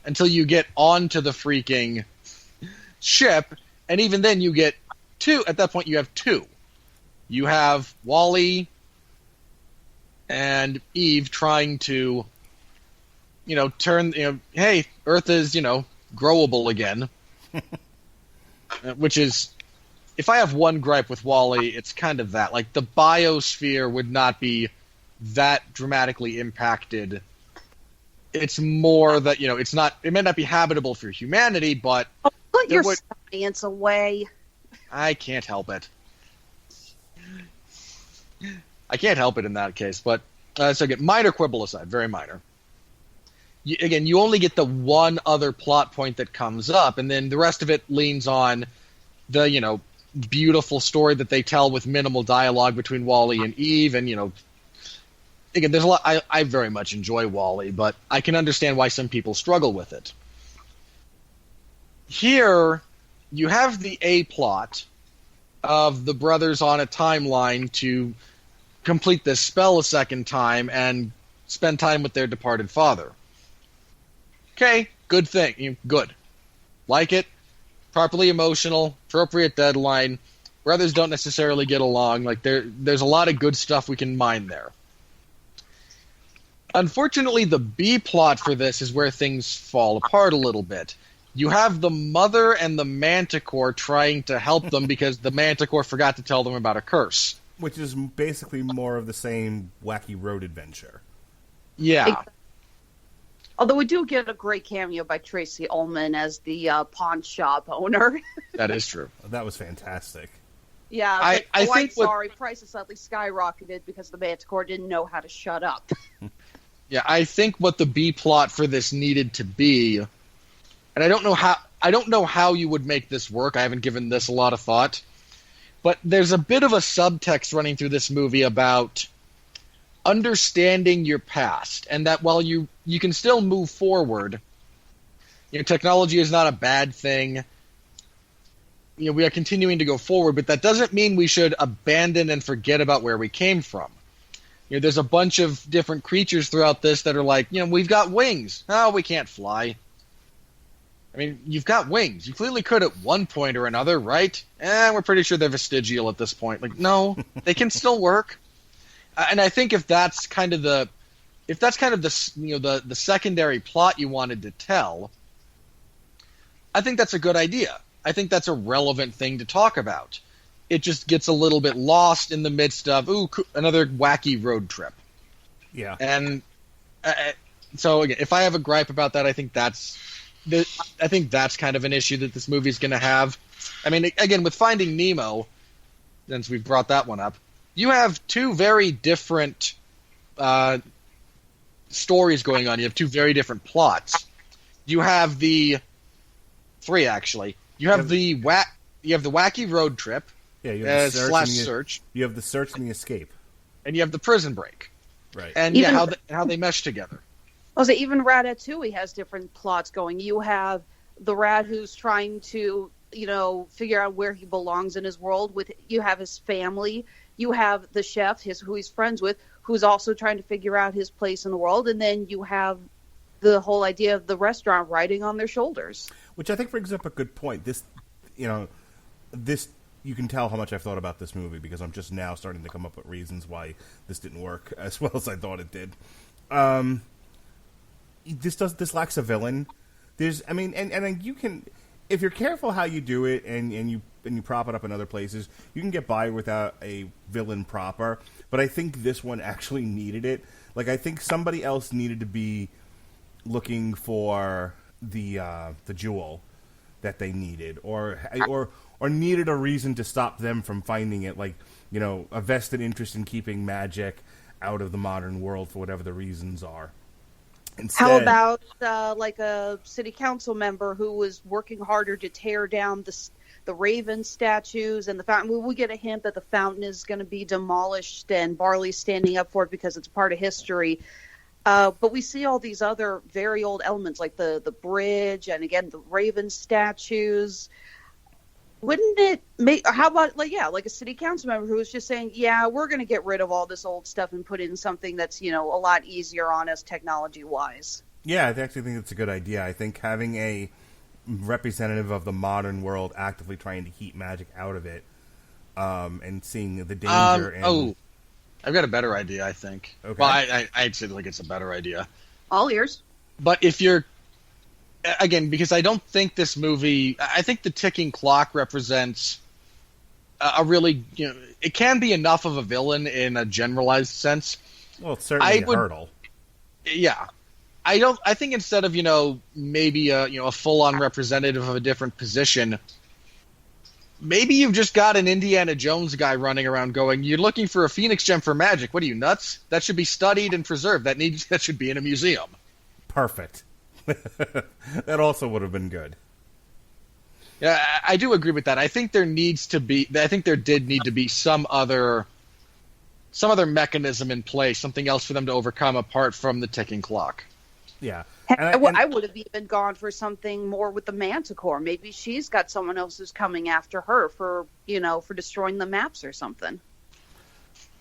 until you get onto the freaking ship. And even then you get two. At that point you have two. You have WALL-E and Eve trying to, turn, hey, Earth is, growable again. Which is, if I have one gripe with WALL-E, it's kind of that. Like, the biosphere would not be that dramatically impacted. It's more that, it may not be habitable for humanity, but... Put your science away. I can't help it. I can't help it in that case, but... so again, minor quibble aside, very minor. You only get the one other plot point that comes up, and then the rest of it leans on the, beautiful story that they tell with minimal dialogue between WALL-E and Eve, and, again, there's a lot... I very much enjoy WALL-E, but I can understand why some people struggle with it. Here, you have the A-plot of the brothers on a timeline to complete this spell a second time and spend time with their departed father. Okay, good thing. Good. Like it. Properly emotional. Appropriate deadline. Brothers don't necessarily get along. Like there's a lot of good stuff we can mine there. Unfortunately, the B plot for this is where things fall apart a little bit. You have the mother and the manticore trying to help them because the manticore forgot to tell them about a curse. Which is basically more of the same wacky road adventure. Yeah. Although we do get a great cameo by Tracy Ullman as the pawn shop owner. That is true. That was fantastic. Yeah, I I'm think sorry, prices suddenly skyrocketed because the Manticore didn't know how to shut up. Yeah, I think what the B plot for this needed to be, and I don't know how you would make this work. I haven't given this a lot of thought, but there's a bit of a subtext running through this movie about understanding your past, and that while you can still move forward, technology is not a bad thing. We are continuing to go forward, but that doesn't mean we should abandon and forget about where we came from. There's a bunch of different creatures throughout this that are like, we've got wings. Oh, we can't fly. I mean, you've got wings. You clearly could at one point or another, right? We're pretty sure they're vestigial at this point. Like, no, they can still work. And I think if that's kind of the secondary plot you wanted to tell, I think that's a good idea. I think that's a relevant thing to talk about. It just gets a little bit lost in the midst of another wacky road trip. Yeah. And so again, if I have a gripe about that, I think that's kind of an issue that this movie is going to have. I mean, again, with Finding Nemo, since we've brought that one up, you have two very different stories going on. You have two very different plots. You have three actually. You have the wacky road trip. Yeah, you have the search. You have the search and the escape, and you have the prison break. Right. And how they mesh together. Also, even Ratatouille has different plots going. You have the rat who's trying to, figure out where he belongs in his world. You have his family. You have the chef, who he's friends with, who's also trying to figure out his place in the world. And then you have the whole idea of the restaurant riding on their shoulders. Which I think brings up a good point. This you can tell how much I've thought about this movie because I'm just now starting to come up with reasons why this didn't work as well as I thought it did. This lacks a villain. And you can, if you're careful how you do it and you prop it up in other places, you can get by without a villain proper. But I think this one actually needed it. Like, I think somebody else needed to be looking for the jewel that they needed, or needed a reason to stop them from finding it, like, a vested interest in keeping magic out of the modern world for whatever the reasons are. Instead, how about like a city council member who was working harder to tear down the Raven statues and the fountain? We get a hint that the fountain is going to be demolished and Barley's standing up for it because it's part of history. But we see all these other very old elements like the bridge and, again, the Raven statues. Wouldn't it make, how about, like a city council member who was just saying, yeah, we're going to get rid of all this old stuff and put in something that's, a lot easier on us technology-wise. Yeah, I actually think it's a good idea. I think having a representative of the modern world actively trying to keep magic out of it, and seeing the danger. I've got a better idea, I think. Okay. Well, I actually think it's a better idea. All ears. But if you're, again, because I don't think this movie, I think the ticking clock represents a really, it can be enough of a villain in a generalized sense. Well, it's certainly a hurdle. Yeah. I think instead of, maybe a full-on representative of a different position, maybe you've just got an Indiana Jones guy running around going, you're looking for a Phoenix gem for magic. What are you, nuts? That should be studied and preserved. That should be in a museum. Perfect. That also would have been good. Yeah, I do agree with that. I think there did need to be some other mechanism in place, something else for them to overcome apart from the ticking clock. Yeah. I would have even gone for something more with the Manticore. Maybe she's got someone else who's coming after her for destroying the maps or something.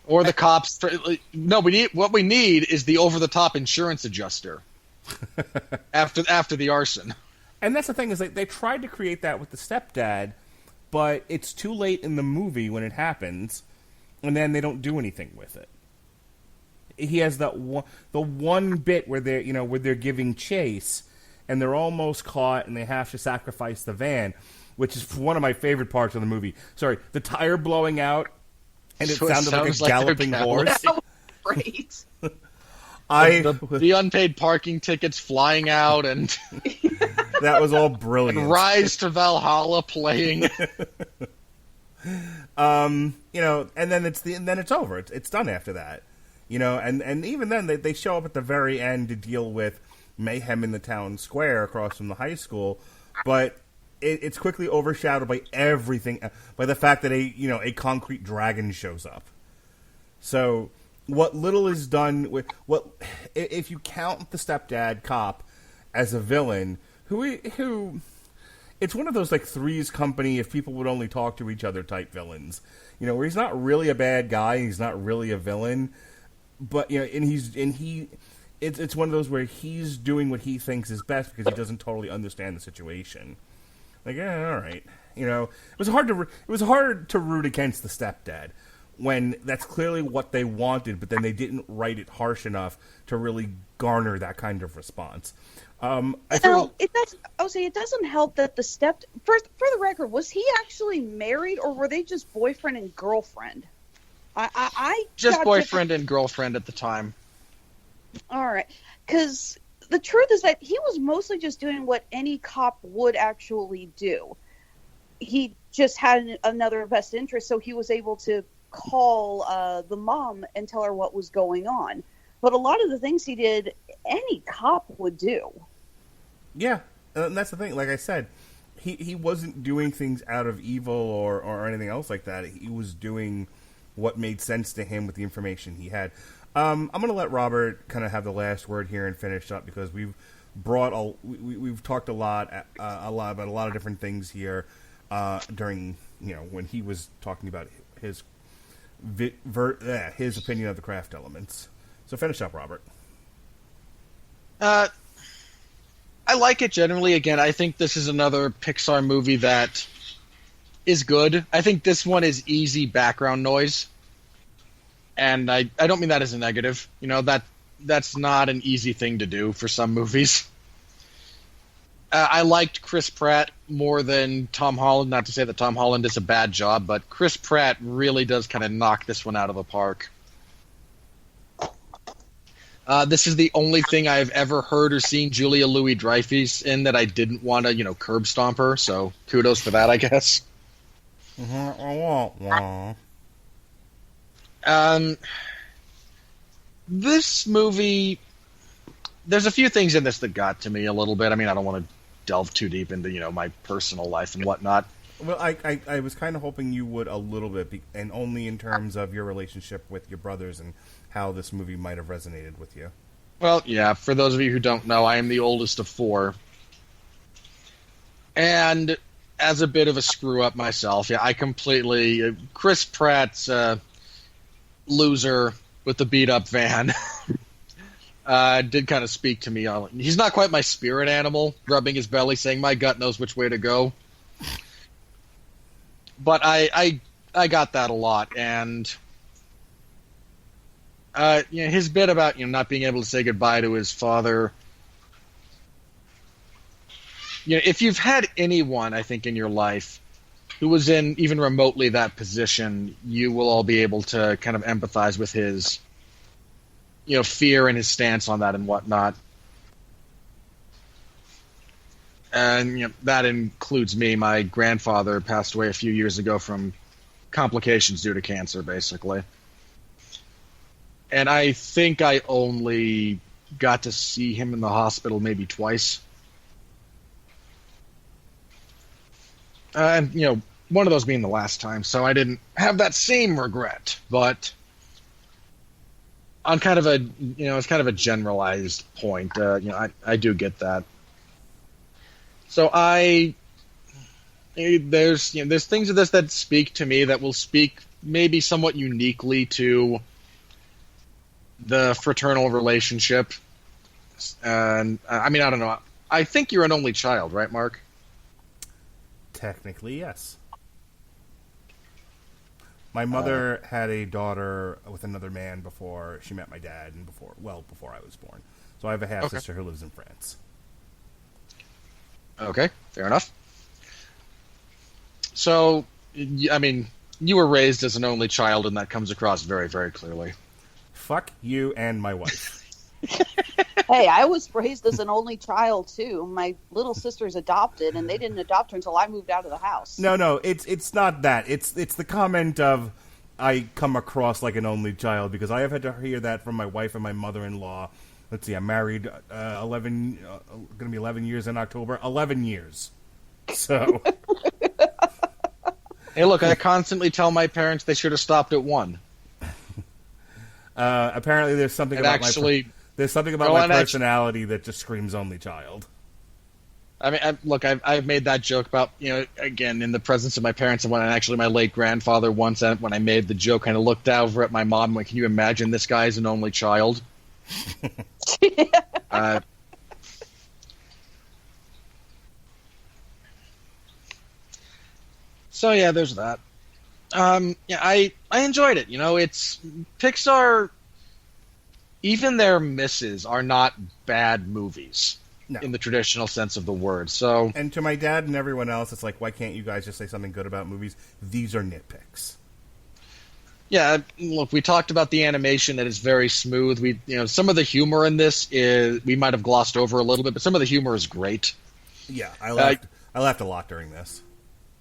Or the cops. What we need is the over-the-top insurance adjuster after the arson. And that's the thing, is they tried to create that with the stepdad, but it's too late in the movie when it happens, and then they don't do anything with it. He has the one bit where they're giving chase, and they're almost caught, and they have to sacrifice the van, which is one of my favorite parts of the movie. Sorry, the tire blowing out, and it sounded like a galloping horse. Great. The unpaid parking tickets flying out and That was all brilliant. Rise to Valhalla playing. And then it's over. It's done after that. And even then they show up at the very end to deal with mayhem in the town square across from the high school, but it's quickly overshadowed by everything, by the fact that a concrete dragon shows up. So what little is done with if you count the stepdad cop as a villain, who it's one of those like Three's Company, if people would only talk to each other type villains, where he's not really a bad guy, he's not really a villain, but it's one of those where he's doing what he thinks is best because he doesn't totally understand the situation. Like, all right, it was hard to root against the stepdad when that's clearly what they wanted, but then they didn't write it harsh enough to really garner that kind of response. It doesn't help that for the record, was he actually married or were they just boyfriend and girlfriend? I just boyfriend and girlfriend at the time. All right, because the truth is that he was mostly just doing what any cop would actually do. He just had another vested interest, so he was able to call the mom and tell her what was going on. But a lot of the things he did, any cop would do. Yeah, and that's the thing. Like I said, he wasn't doing things out of evil or anything else like that. He was doing what made sense to him with the information he had. I'm going to let Robert kind of have the last word here and finish up because we've talked a lot about a lot of different things here during when he was talking about his opinion of the craft elements. So finish up, Robert. I like it generally. Again, I think this is another Pixar movie that is good. I think this one is easy background noise. And I don't mean that as a negative. That's not an easy thing to do for some movies. I liked Chris Pratt more than Tom Holland. Not to say that Tom Holland does a bad job, but Chris Pratt really does kind of knock this one out of the park. This is the only thing I've ever heard or seen Julia Louis-Dreyfus in that I didn't want to, curb stomp her. So kudos for that, I guess. This movie, there's a few things in this that got to me a little bit. I mean, I don't want to delve too deep into, my personal life and whatnot. Well, I was kind of hoping you would a little bit, and only in terms of your relationship with your brothers and how this movie might have resonated with you. Well, yeah, for those of you who don't know, I am the oldest of four. And as a bit of a screw-up myself, yeah, I completely... Chris Pratt's loser with the beat-up van did kind of speak to me. He's not quite my spirit animal, rubbing his belly, saying, my gut knows which way to go. But I got that a lot, and his bit about not being able to say goodbye to his father. If you've had anyone, I think, in your life who was in even remotely that position, you will all be able to kind of empathize with his, fear and his stance on that and whatnot. And that includes me. My grandfather passed away a few years ago from complications due to cancer, basically. And I think I only got to see him in the hospital maybe twice. And, one of those being the last time, so I didn't have that same regret. But on kind of a, it's kind of a generalized point, I do get that. So there's things of this that speak to me that will speak maybe somewhat uniquely to the fraternal relationship. And I mean, I don't know. I think you're an only child, right, Mark? Technically, yes. My mother had a daughter with another man before she met my dad and before I was born. So I have a half-sister who lives in France. Okay, fair enough. So, I mean, you were raised as an only child, and that comes across very, very clearly. Fuck you and my wife. Hey, I was raised as an only child too. My little sister's adopted, and they didn't adopt her until I moved out of the house. No, it's not that. It's the comment of I come across like an only child because I have had to hear that from my wife and my mother-in-law. Let's see, I'm married 11, going to be 11 years in October. 11 years. So. Hey, look, I constantly tell my parents they should have stopped at 1. Apparently, there's something And about actually, there's something about my personality that just screams only child. I mean, look, I've made that joke about, again, in the presence of my parents, and when actually my late grandfather once, when I made the joke, kind of looked over at my mom and went, "Can you imagine this guy is an only child?" So yeah, there's that. I enjoyed it. It's Pixar. Even their misses are not bad movies in the traditional sense of the word. So, and to my dad and everyone else, it's like, why can't you guys just say something good about movies? These are nitpicks. Yeah, look, we talked about the animation that is very smooth. Some of the humor in this we might have glossed over a little bit, but some of the humor is great. Yeah, I laughed a lot during this.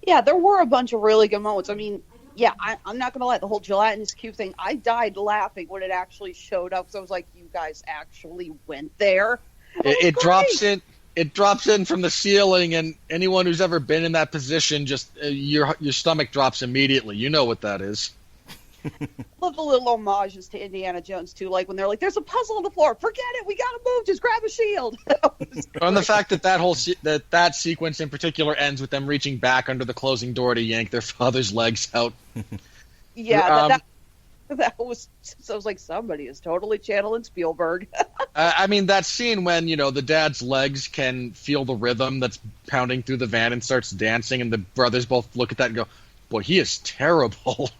Yeah, there were a bunch of really good moments. I mean, yeah, I'm not going to lie. The whole gelatinous cube thing, I died laughing when it actually showed up. So I was like, you guys actually went there? It drops in. It drops in from the ceiling, and anyone who's ever been in that position, just your stomach drops immediately. You know what that is. Love the little homages to Indiana Jones too, like when they're like, "There's a puzzle on the floor. Forget it. We gotta move. Just grab a shield." And the fact that whole that sequence in particular ends with them reaching back under the closing door to yank their father's legs out. Yeah, that was. So I was like, somebody is totally channeling Spielberg. I mean, that scene when the dad's legs can feel the rhythm that's pounding through the van and starts dancing, and the brothers both look at that and go, "Boy, he is terrible."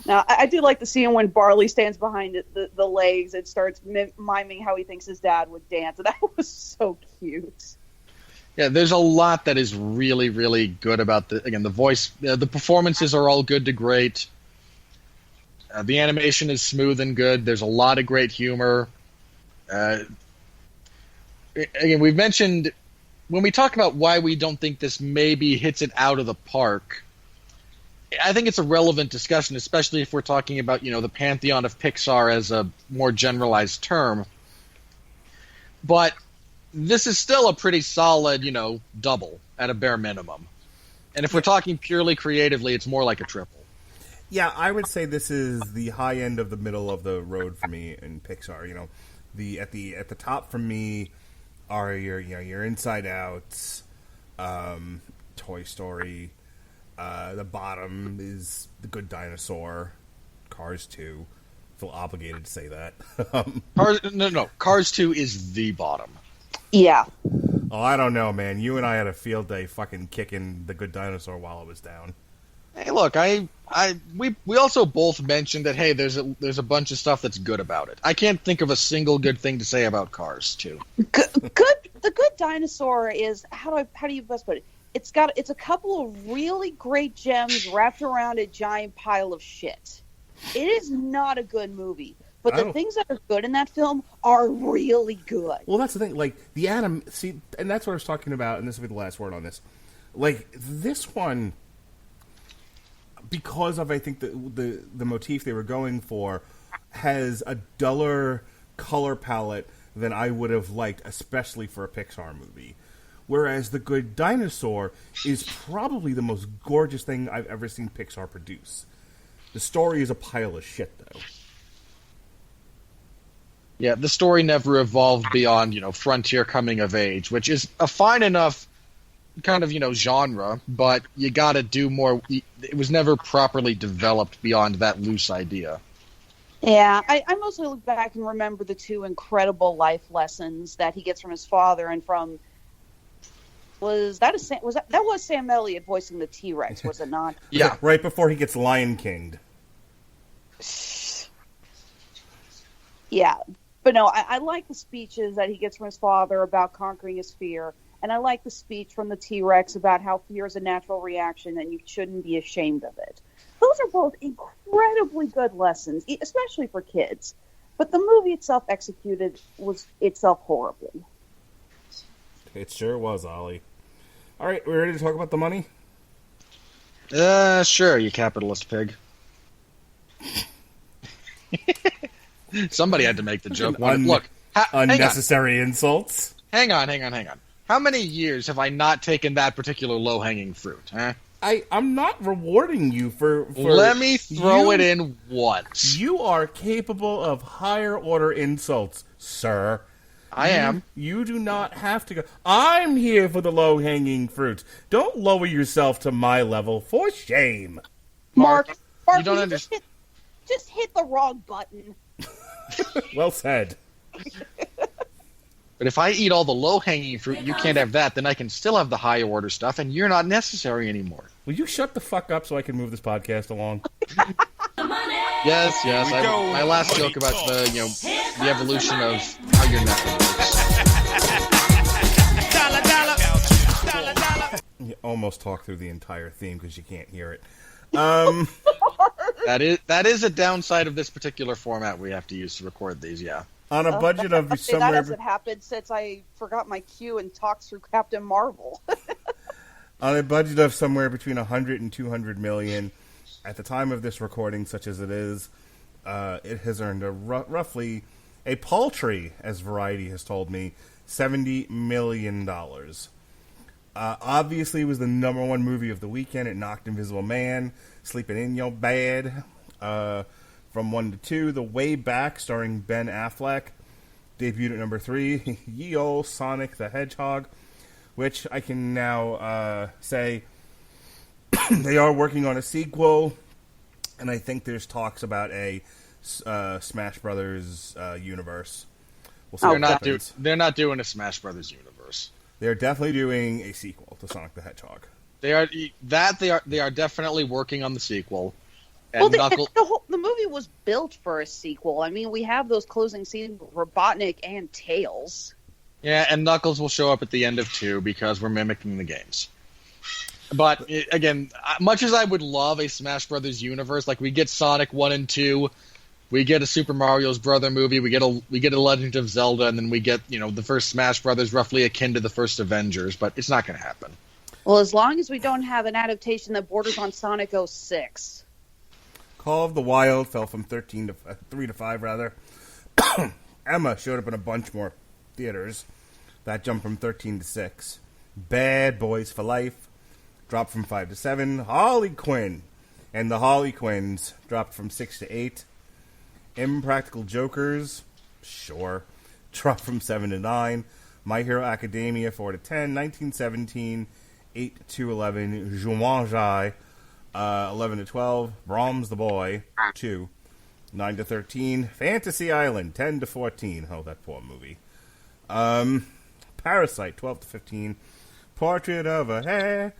Now, I do like the scene when Barley stands behind the legs and starts miming how he thinks his dad would dance. And that was so cute. Yeah, there's a lot that is really, really good about the voice. The performances are all good to great. The animation is smooth and good. There's a lot of great humor. Again, we've mentioned, when we talk about why we don't think this maybe hits it out of the park, I think it's a relevant discussion, especially if we're talking about, the pantheon of Pixar as a more generalized term. But this is still a pretty solid, double at a bare minimum. And if we're talking purely creatively, it's more like a triple. Yeah, I would say this is the high end of the middle of the road for me in Pixar. At the top for me are your Inside Out, Toy Story. The bottom is The Good Dinosaur, Cars 2. I feel obligated to say that. Cars 2 is the bottom. Yeah. Oh, I don't know, man. You and I had a field day fucking kicking The Good Dinosaur while it was down. Hey, look, we also both mentioned that, hey, there's a bunch of stuff that's good about it. I can't think of a single good thing to say about Cars 2. The Good Dinosaur is, how do you best put it? It's a couple of really great gems wrapped around a giant pile of shit. It is not a good movie, but the things that are good in that film are really good. Well, that's the thing. Like and that's what I was talking about, and this will be the last word on this. Like this one, because of I think the motif they were going for, has a duller color palette than I would have liked, especially for a Pixar movie. Whereas The Good Dinosaur is probably the most gorgeous thing I've ever seen Pixar produce. The story is a pile of shit, though. Yeah, the story never evolved beyond, frontier coming of age, which is a fine enough kind of, genre, but you gotta do more. It was never properly developed beyond that loose idea. Yeah, I mostly look back and remember the two incredible life lessons that he gets from his father and from... That was Sam Elliott voicing the T-Rex, was it not? Yeah, right before he gets Lion King'd. Yeah, but no, I like the speeches that he gets from his father about conquering his fear, and I like the speech from the T-Rex about how fear is a natural reaction and you shouldn't be ashamed of it. those are both incredibly good lessons, especially for kids. But the movie itself executed was itself horribly. It sure was, Ollie. All right, we ready to talk about the money? Sure, you capitalist pig. Somebody had to make the joke. Look, Unnecessary insults. Hang on. How many years have I not taken that particular low-hanging fruit, huh? I'm not rewarding you for Let me throw it in once. You are capable of higher order insults, sir. I am. You do not have to go. I'm here for the low-hanging fruit. Don't lower yourself to my level. For shame. Mark, you don't understand. Just hit the wrong button. Well said. But if I eat all the low-hanging fruit, you can't have that, then I can still have the higher order stuff, and you're not necessary anymore. Will you shut the fuck up so I can move this podcast along? Yes. My last joke about the evolution of how your network works. You almost talked through the entire theme because you can't hear it. That is a downside of this particular format we have to use to record these, yeah. On a budget of somewhere... That hasn't happened since I forgot my cue and talked through Captain Marvel. On a budget of somewhere between 100 and 200 million, at the time of this recording, such as it is, it has earned roughly a paltry, as Variety has told me, $70 million. Obviously, it was the number one movie of the weekend. It knocked Invisible Man, Sleeping in Your Bed, from 1 to 2. The Way Back, starring Ben Affleck, debuted at number 3. Ye Olde Sonic the Hedgehog, which I can now say they are working on a sequel, and I think there's talks about a Smash Brothers universe. We'll see. They're not doing a Smash Brothers universe. They're definitely doing a sequel to Sonic the Hedgehog. They are definitely working on the sequel. And the movie was built for a sequel. I mean, we have those closing scenes with Robotnik and Tails. Yeah, and Knuckles will show up at the end of 2 because we're mimicking the games. But, again, much as I would love a Smash Brothers universe, like we get Sonic 1 and 2, we get a Super Mario's Brother movie, we get a Legend of Zelda, and then we get, the first Smash Brothers roughly akin to the first Avengers, but it's not going to happen. Well, as long as we don't have an adaptation that borders on Sonic 06. Call of the Wild fell from 3 to 5 rather. Emma showed up in a bunch more theaters. That jumped from 13 to 6. Bad Boys for Life dropped from 5 to 7. Harley Quinn and the Harley Quinns dropped from 6 to 8. Impractical Jokers, sure, dropped from 7 to 9. My Hero Academia 4 to 10. 1917 8 to 11. Juman Jai 11 to 12. Brahms the Boy 2. 9 to 13. Fantasy Island 10 to 14. Oh, that poor movie. Parasite 12 to 15. Portrait of a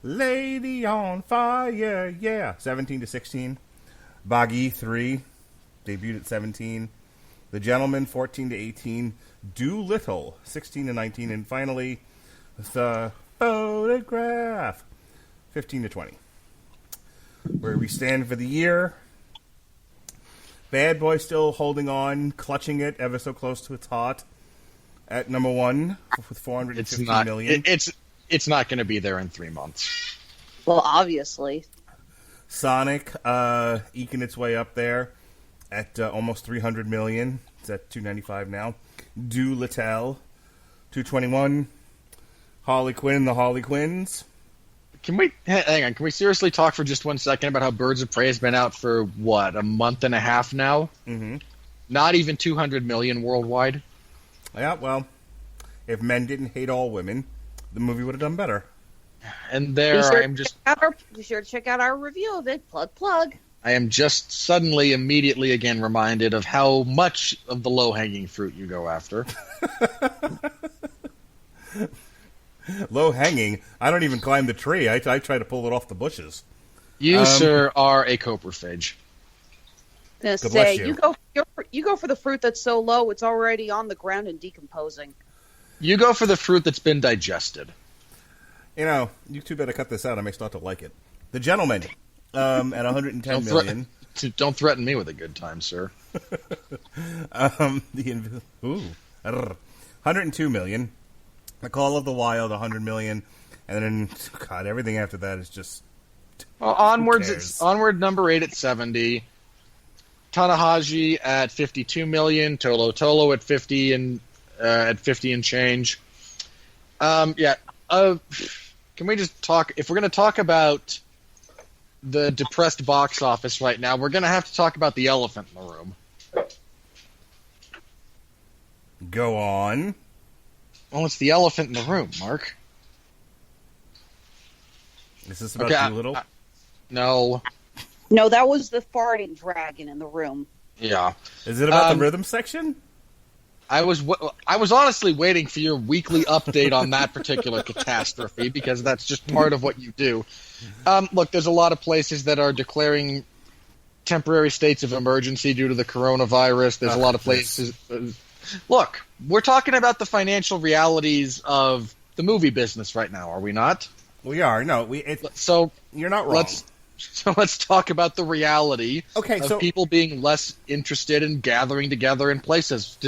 lady on fire, yeah, 17 to 16. Baggy 3 debuted at 17. The Gentleman 14 to 18. Doolittle 16 to 19, and finally The Photograph 15 to 20. Where we stand for the year. Bad Boy still holding on, clutching it ever so close to its heart at number 1 with 450 million. It's not going to be there in 3 months. Well, obviously. Sonic eking its way up there at almost 300 million. It's at 295 now. Doolittle 221. Harley Quinn, the Harley Quinns. Hang on, can we seriously talk for just 1 second about how Birds of Prey has been out for, a month and a half now? Mm-hmm. Not even 200 million worldwide? Yeah, well, if men didn't hate all women, the movie would have done better. And Be sure to check out our review of it. Plug. I am just suddenly, immediately again reminded of how much of the low-hanging fruit you go after. Low-hanging? I don't even climb the tree. I try to pull it off the bushes. You, sir, are a coprophage. You go for the fruit that's so low it's already on the ground and decomposing. You go for the fruit that's been digested. You two better cut this out. I may start to like it. The Gentleman at 110 million. Don't threaten me with a good time, sir. 102 million. The Call of the Wild, 100 million, and then God, everything after that is just. Well, Onward number 8 at 70. Tanahashi at 52 million. Tolo Tolo at 50 and change. Can we just talk? If we're going to talk about the depressed box office right now, we're going to have to talk about the elephant in the room. Go on. Well, it's the elephant in the room, Mark. Is this about Doolittle? No. No, that was the farting dragon in the room. Yeah. Is it about the rhythm section? I was honestly waiting for your weekly update on that particular catastrophe, because that's just part of what you do. Look, there's a lot of places that are declaring temporary states of emergency due to the coronavirus. There's a lot of places. Look, we're talking about the financial realities of the movie business right now, are we not? We are. No, so you're not wrong. Let's talk about the reality of people being less interested in gathering together in places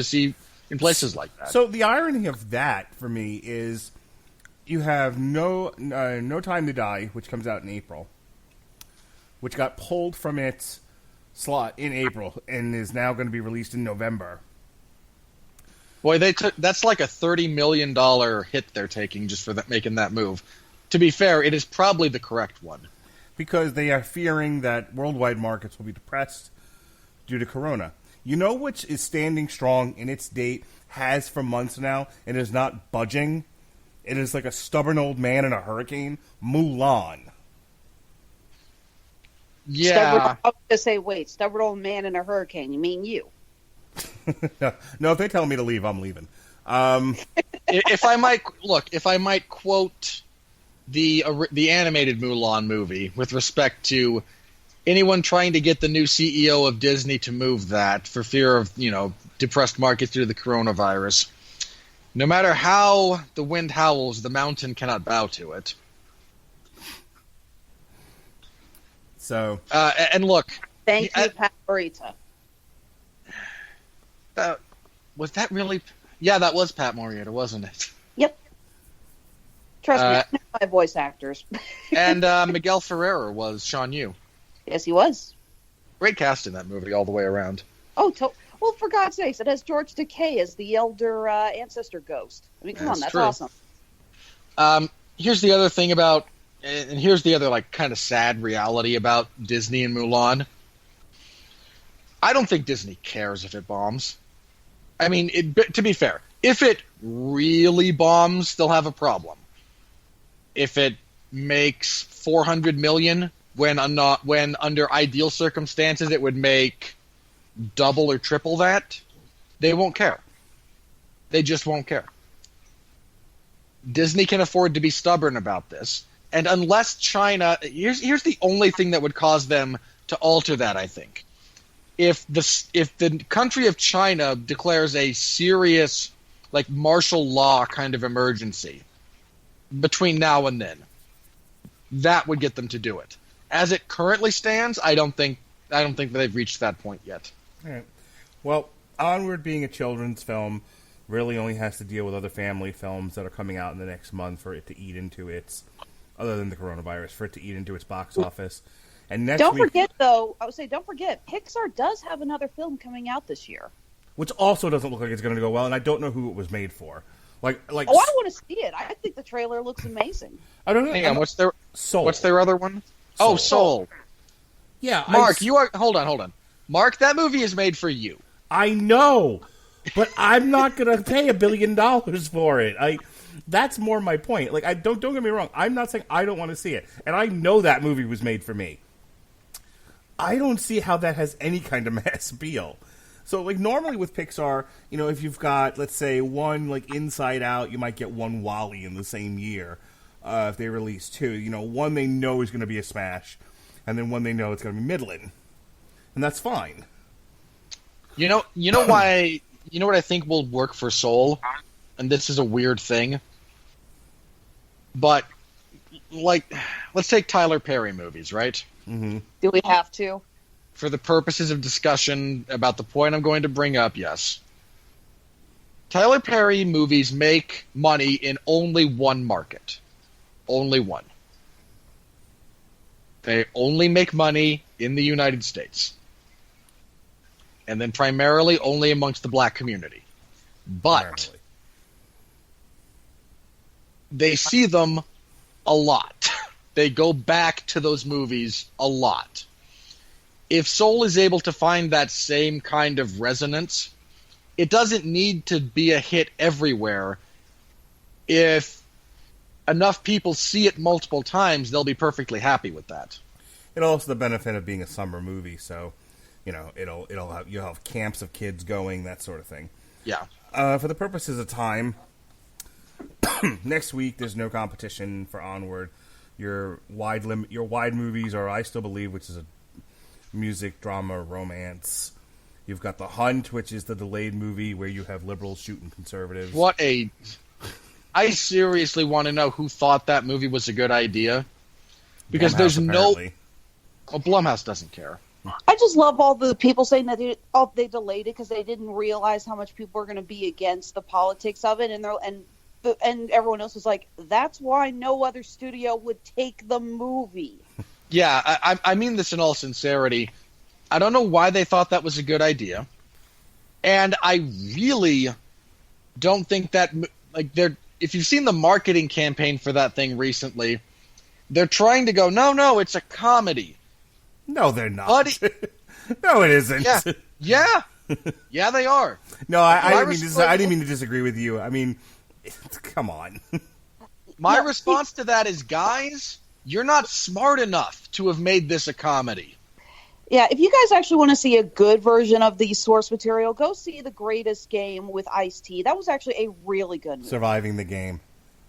like that. So the irony of that for me is you have No Time to Die, which comes out in April, which got pulled from its slot in April and is now going to be released in November. Boy, that's like a $30 million hit they're taking just for making that move. To be fair, it is probably the correct one. Because they are fearing that worldwide markets will be depressed due to Corona. You know which is standing strong in its date, has for months now, and is not budging? It is like a stubborn old man in a hurricane. Mulan. Yeah. I was going to say, wait, stubborn old man in a hurricane. You mean you? No, if they tell me to leave, I'm leaving. If I might quote the animated Mulan movie with respect to anyone trying to get the new CEO of Disney to move that for fear of, depressed markets due to the coronavirus. No matter how the wind howls, the mountain cannot bow to it. So, and look. Thank you, Pat Morita. Was that really? Yeah, that was Pat Morita, wasn't it? Yep. Trust me, my voice actors. And Miguel Ferrer was Sean Yu. Yes, he was. Great cast in that movie all the way around. Oh, well, for God's sakes, it has George Takei as the elder ancestor ghost. I mean, come on, that's true. Awesome. Here's the other thing about, and here's the other kind of sad reality about Disney and Mulan. I don't think Disney cares if it bombs. I mean, to be fair, if it really bombs, they'll have a problem. If it makes $400 million, when under ideal circumstances it would make double or triple that, they won't care. They just won't care. Disney can afford to be stubborn about this, and unless China, here's the only thing that would cause them to alter that, I think. If the country of China declares a serious, martial law kind of emergency between now and then, that would get them to do it. As it currently stands, I don't think that they've reached that point yet. All right. Well, Onward being a children's film really only has to deal with other family films that are coming out in the next month for it to eat into its, other than the coronavirus, for it to eat into its box office. And next don't forget, Pixar does have another film coming out this year. Which also doesn't look like it's going to go well, and I don't know who it was made for. I want to see it. I think the trailer looks amazing. I don't know. Hang on, what's their other one? Soul. Oh, Soul. Yeah, Mark, hold on. Mark, that movie is made for you. I know, but I'm not going to pay $1 billion for it. That's more my point. Don't get me wrong. I'm not saying I don't want to see it, and I know that movie was made for me. I don't see how that has any kind of mass appeal. So, normally with Pixar, if you've got, let's say, one, Inside Out, you might get one WALL-E in the same year if they release two. One they know is going to be a smash, and then one they know it's going to be middling. And that's fine. You know why? You know what I think will work for Soul? And this is a weird thing. But, let's take Tyler Perry movies, right? Do we have to? For the purposes of discussion about the point I'm going to bring up, yes. Tyler Perry movies make money in only one market. Only one. They only make money in the United States. And then primarily only amongst the black community. But they see them a lot. They go back to those movies a lot. If Soul is able to find that same kind of resonance, it doesn't need to be a hit everywhere. If enough people see it multiple times, they'll be perfectly happy with that. It also the benefit of being a summer movie, so you'll have camps of kids going, that sort of thing. Yeah. For the purposes of time, next week there's no competition for Onward. Your wide movies are I Still Believe, which is a music, drama, romance. You've got The Hunt, which is the delayed movie where you have liberals shooting conservatives. I seriously want to know who thought that movie was a good idea. Because Blumhouse, there's apparently. Blumhouse doesn't care. I just love all the people saying that they delayed it because they didn't realize how much people were going to be against the politics of it, and everyone else was like, "That's why no other studio would take the movie." Yeah, I mean this in all sincerity. I don't know why they thought that was a good idea, and I really don't think that if you've seen the marketing campaign for that thing recently, they're trying to go, no, it's a comedy. No, they're not. No, it isn't. Yeah, they are. No, I didn't mean to disagree with you. I mean, come on. My response to that is, guys, you're not smart enough to have made this a comedy. Yeah, if you guys actually want to see a good version of the source material, go see The Greatest Game with Ice-T. That was actually a really good movie. Surviving the Game.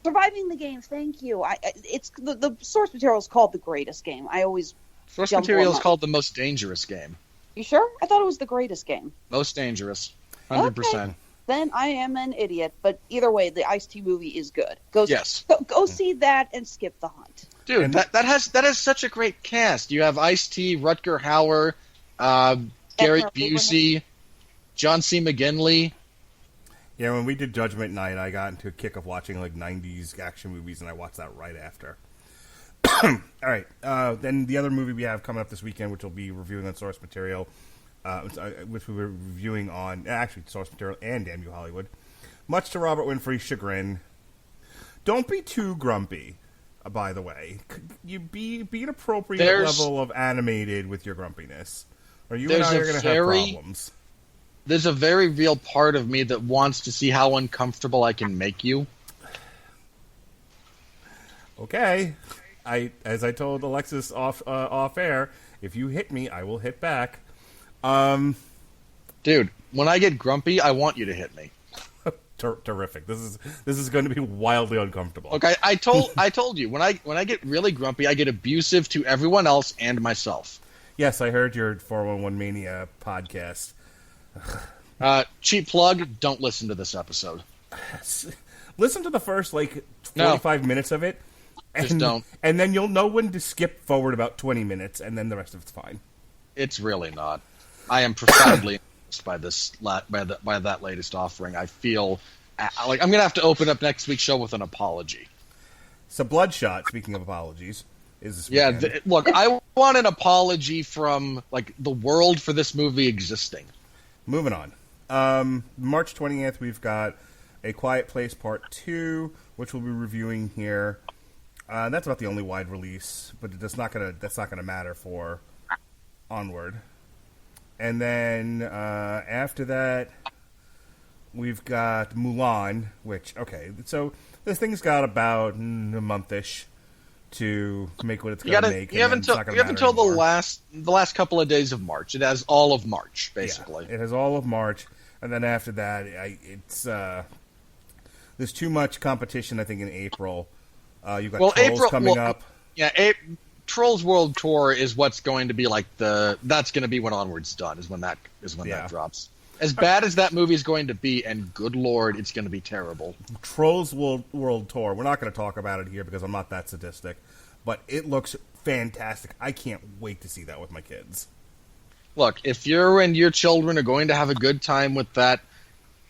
Surviving the Game, thank you. It's the source material is called The Greatest Game. I always Source material is called The Most Dangerous Game. You sure? I thought it was The Greatest Game. Most Dangerous. 100%. Okay. Then I am an idiot, but either way, the Ice-T movie is good. Go see that and skip The Hunt. Dude, that has such a great cast. You have Ice-T, Rutger Hauer, Gary Busey, John C. McGinley. Yeah, when we did Judgment Night, I got into a kick of watching 90s action movies, and I watched that right after. All right, then the other movie we have coming up this weekend, which we'll be reviewing on source material, which we were reviewing on source material and Damn You Hollywood. Much to Robert Winfree's chagrin, don't be too grumpy. By the way, you be an appropriate level of animated with your grumpiness, or you and I are going to have problems. There's a very real part of me that wants to see how uncomfortable I can make you. Okay, as I told Alexis off air, if you hit me, I will hit back. Dude, when I get grumpy, I want you to hit me. Terrific. This is going to be wildly uncomfortable. Okay, I told you when I get really grumpy, I get abusive to everyone else and myself. Yes, I heard your 411 Mania podcast. Cheap plug. Don't listen to this episode. Listen to the first 45 minutes of it. Just don't. And then you'll know when to skip forward about 20 minutes, and then the rest of it's fine. It's really not. I am profoundly by that latest offering. I feel like I'm gonna have to open up next week's show with an apology. So Bloodshot, speaking of apologies, is this weekend. Look, I want an apology from the world for this movie existing. Moving on. March 20th, we've got A Quiet Place Part 2, which we'll be reviewing here. That's about the only wide release, but that's not gonna matter for Onward. And then after that, we've got Mulan, which, so this thing's got about a month-ish to make what it's going to make. You have until the last couple of days of March. It has all of March, basically. Yeah, it has all of March, and then after that, there's too much competition, I think, in April. You've got Trolls coming up. Yeah, Trolls World Tour is what's going to be that's going to be when Onward's done, is when that drops. As bad as that movie is going to be, and good lord, it's going to be terrible. Trolls World Tour, we're not going to talk about it here because I'm not that sadistic, but it looks fantastic. I can't wait to see that with my kids. Look, if you and your children are going to have a good time with that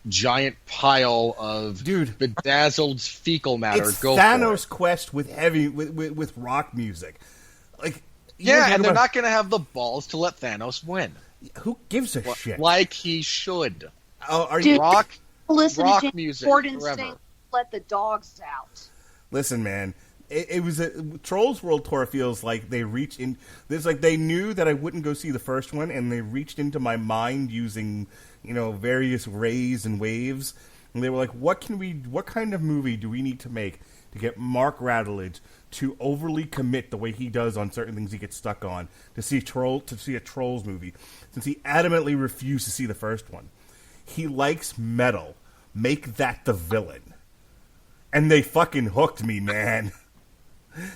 giant pile of bedazzled fecal matter, It's go Thanos for it. Quest with with rock music. Like, Yeah, and they're not going to have the balls to let Thanos win. Who gives a shit? Like he should. Oh, are Dude, you rock listen rock to James music Corden forever. saying, "Let the dogs out." Listen, man. It was a Trolls World Tour. Feels like they reached in. There's like they knew that I wouldn't go see the first one, and they reached into my mind using various rays and waves, and they were like, "What kind of movie do we need to make to get Mark Radulich to overly commit the way he does on certain things he gets stuck on to see a Trolls movie, since he adamantly refused to see the first one? He likes metal. Make that the villain." And they fucking hooked me, man.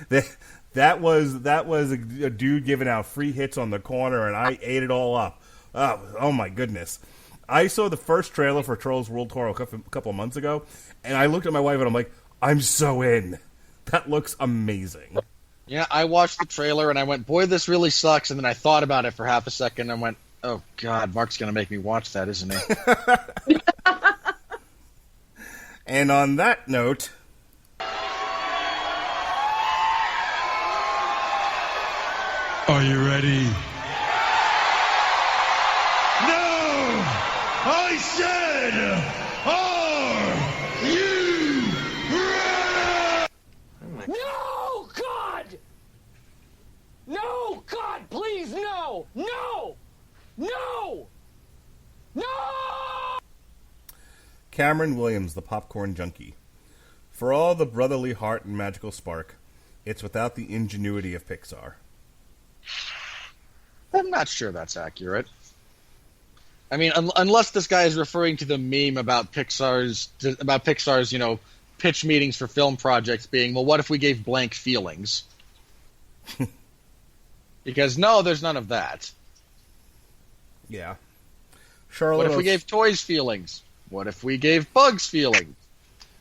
That was a dude giving out free hits on the corner, and I ate it all up. Oh my goodness! I saw the first trailer for Trolls World Tour a couple of months ago, and I looked at my wife and I'm like, I'm so in. That looks amazing. Yeah, I watched the trailer and I went, boy, this really sucks. And then I thought about it for half a second and went, oh God, Mark's going to make me watch that, isn't he? And on that note, are you ready? No! I said, are you ready? No, God! No, God, please, no! No! No! No! Cameron Williams, the popcorn junkie. For all the brotherly heart and magical spark, it's without the ingenuity of Pixar. I'm not sure that's accurate. I mean, unless this guy is referring to the meme about Pixar's, pitch meetings for film projects being, well, what if we gave blank feelings? Because no, there's none of that. Yeah. What if we gave toys feelings? What if we gave bugs feelings?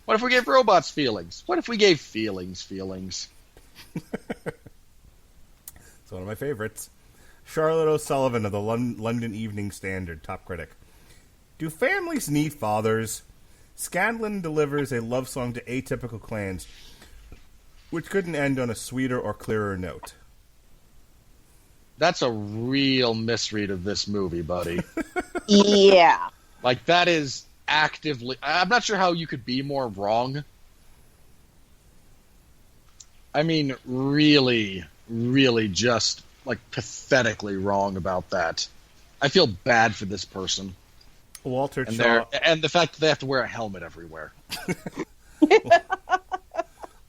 What if we gave robots feelings? What if we gave feelings? It's one of my favorites. Charlotte O'Sullivan of the London Evening Standard, top critic. Do families need fathers? Scanlon delivers a love song to atypical clans, which couldn't end on a sweeter or clearer note. That's a real misread of this movie, buddy. Yeah. Like, that is actively... I'm not sure how you could be more wrong. I mean, really, really just, pathetically wrong about that. I feel bad for this person. Walter Shaw... And the fact that they have to wear a helmet everywhere.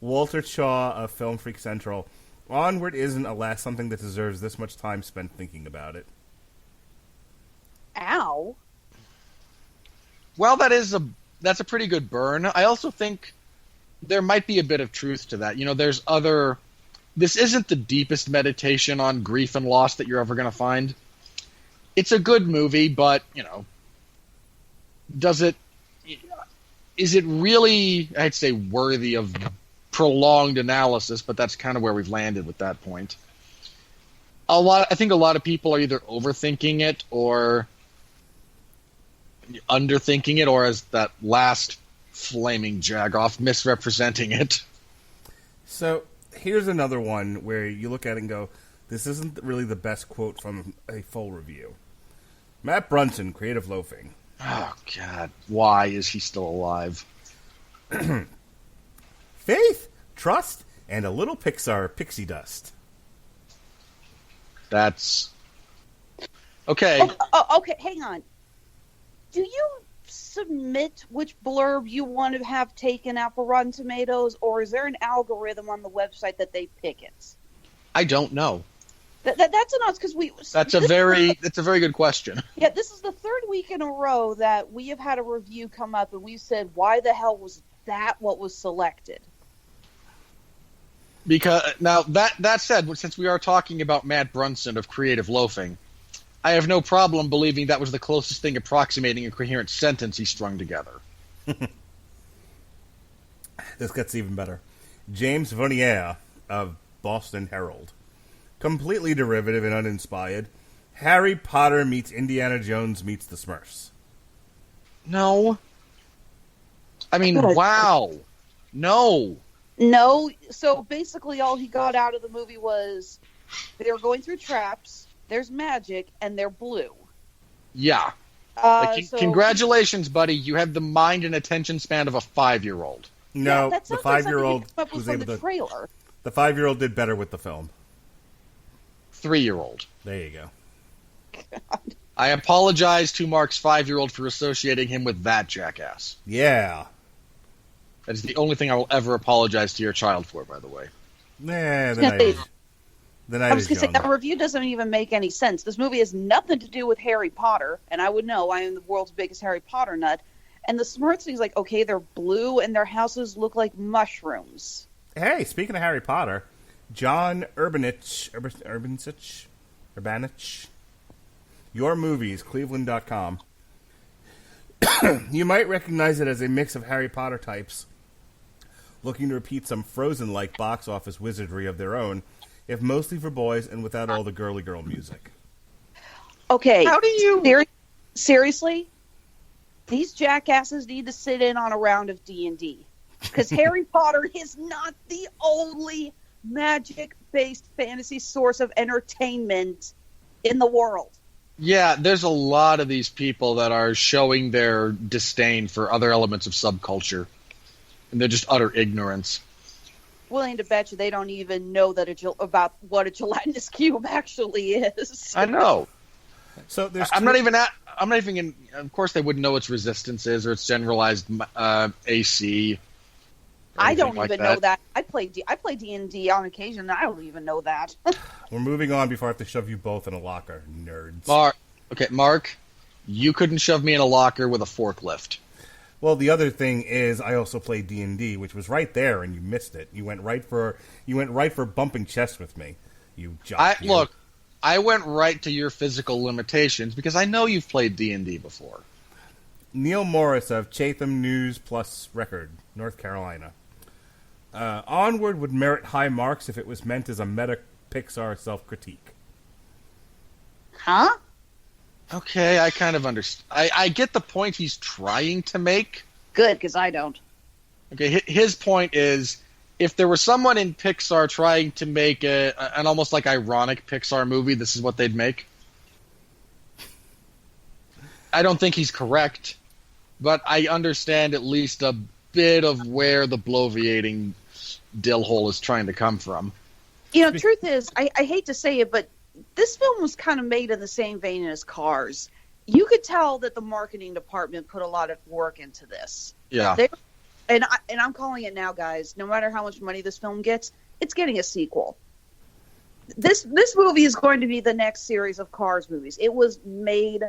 Walter Shaw of Film Freak Central. Onward isn't, alas, something that deserves this much time spent thinking about it. Ow. Well, that's a pretty good burn. I also think there might be a bit of truth to that. There's other... This isn't the deepest meditation on grief and loss that you're ever going to find. It's a good movie, but, is it really, I'd say, worthy of prolonged analysis, but that's kind of where we've landed with that point. I think a lot of people are either overthinking it or underthinking it, or as that last flaming jagoff, misrepresenting it. So, here's another one where you look at it and go, this isn't really the best quote from a full review. Matt Brunson, Creative Loafing. Oh, God. Why is he still alive? Faith, trust, and a little Pixar pixie dust. That's... Okay. Okay, hang on. Do you submit which blurb you want to have taken out for Rotten Tomatoes, or is there an algorithm on the website that they pick it? I don't know. That's an odds because That's a very good question. Yeah, this is the third week in a row that we have had a review come up and we said, why the hell was that what was selected? Because now that said, since we are talking about Matt Brunson of Creative Loafing, I have no problem believing that was the closest thing approximating a coherent sentence he strung together. This gets even better. James Vonnier of Boston Herald. completely derivative and uninspired. Harry Potter meets Indiana Jones meets the Smurfs. No. I mean, wow. No. No, so basically all he got out of the movie was they were going through traps, there's magic, and they're blue. Yeah. Congratulations, buddy. You have the mind and attention span of a 5-year-old. No, that the sounds like 5-year-old something you come up with was from able the to. trailer. The 5-year-old did better with the film. 3-year-old. There you go. God. I apologize to Mark's 5-year-old for associating him with that jackass. Yeah. That is the only thing I will ever apologize to your child for, by the way. Nah, the Yeah, night is, the night I was is going to say, young. that review doesn't even make any sense. This movie has nothing to do with Harry Potter, and I would know. I am the world's biggest Harry Potter nut. And the Smurfs thing's like, okay, they're blue, and their houses look like mushrooms. Hey, speaking of Harry Potter, John Urbanich, Your Movies, Cleveland.com. You might recognize it as a mix of Harry Potter types looking to repeat some Frozen-like box office wizardry of their own, if mostly for boys and without all the girly girl music. Okay. How do you... Seriously? These jackasses need to sit in on a round of D&D. Because Harry Potter is not the only magic-based fantasy source of entertainment in the world. Yeah, there's a lot of these people that are showing their disdain for other elements of subculture. And they're just utter ignorance. Willing to bet you they don't even know that about what a gelatinous cube actually is. I know. So there's I'm not even. Of course, they wouldn't know its resistance is or its generalized AC. I don't like even know that. I play D&D on occasion, and I don't even know that. We're moving on before I have to shove you both in a locker, nerds. Mark, you couldn't shove me in a locker with a forklift. Well, the other thing is, I also played D&D, which was right there, and you missed it. You went right for bumping chests with me. You jock. Look, I went right to your physical limitations because I know you've played D&D before. Neil Morris of Chatham News Plus Record, North Carolina. Onward would merit high marks if it was meant as a meta Pixar self-critique. Huh? Okay, I kind of understand. I get the point he's trying to make. Good, because I don't. Okay, his point is, if there was someone in Pixar trying to make an almost like ironic Pixar movie, this is what they'd make. I don't think he's correct, but I understand at least a bit of where the bloviating dill hole is trying to come from. You know, truth is, I hate to say it, but this film was kind of made in the same vein as Cars. You could tell that the marketing department put a lot of work into this. Yeah. And I'm calling it now, guys. No matter how much money this film gets, it's getting a sequel. This movie is going to be the next series of Cars movies. It was made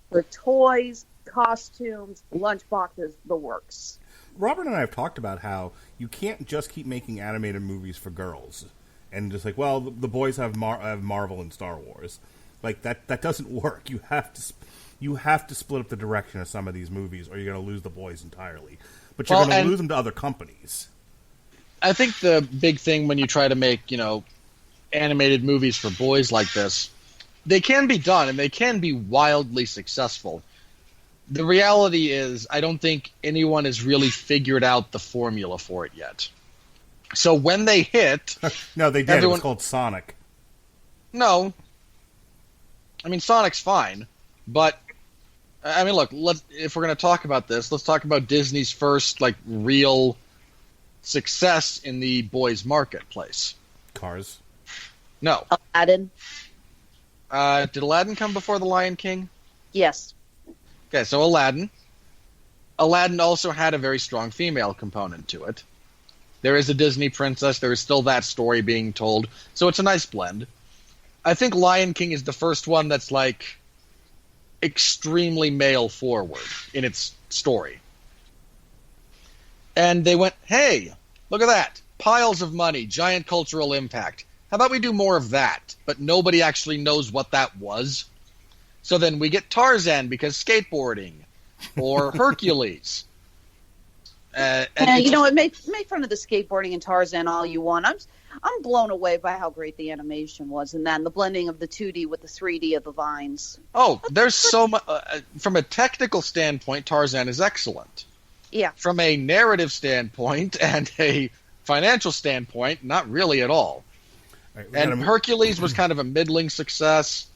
for toys, costumes, lunchboxes, the works. Robert and I have talked about how you can't just keep making animated movies for girls and just like, well, the boys have Marvel and Star Wars. Like that doesn't work. You have to split up the direction of some of these movies, or you're going to lose the boys entirely. But you're going to lose them to other companies. I think the big thing when you try to make, animated movies for boys like this, they can be done and they can be wildly successful. The reality is, I don't think anyone has really figured out the formula for it yet. So when they hit... No, they did. It was called Sonic. No. I mean, Sonic's fine. But, I mean, look, if we're going to talk about this, let's talk about Disney's first, real success in the boys' marketplace. Cars. No. Aladdin. Did Aladdin come before The Lion King? Yes. Okay, so Aladdin. Aladdin also had a very strong female component to it. There is a Disney princess. There is still that story being told. So it's a nice blend. I think Lion King is the first one that's, extremely male-forward in its story. And they went, hey, look at that. Piles of money, giant cultural impact. How about we do more of that? But nobody actually knows what that was. So then we get Tarzan because skateboarding, or Hercules. Make fun of the skateboarding and Tarzan all you want. I'm blown away by how great the animation was, and then the blending of the 2D with the 3D of the vines. Oh, there's so much. From a technical standpoint, Tarzan is excellent. Yeah. From a narrative standpoint and a financial standpoint, not really at all. Right, And Hercules was kind of a middling success.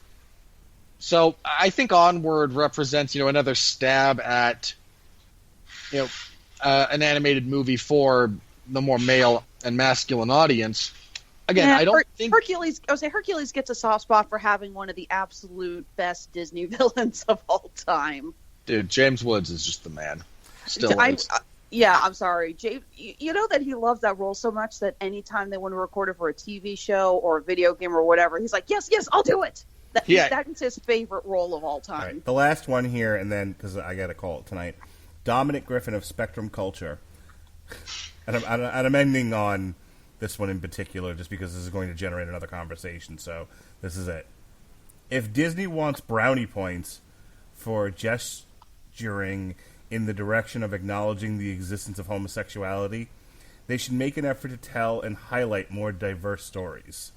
So I think Onward represents, another stab at, an animated movie for the more male and masculine audience. Again, Yeah, I don't think Hercules. I would say Hercules gets a soft spot for having one of the absolute best Disney villains of all time. dude, James Woods is just the man. Still is. I'm sorry, James. You know that he loves that role so much that anytime they want to record it for a TV show or a video game or whatever, he's like, "Yes, I'll do it." That's his favorite role of all time. Right, the last one here, and then because I got a call tonight, Dominic Griffin of Spectrum Culture, and I'm ending on this one in particular just because this is going to generate another conversation. So this is it. If Disney wants brownie points for gesturing in the direction of acknowledging the existence of homosexuality, they should make an effort to tell and highlight more diverse stories.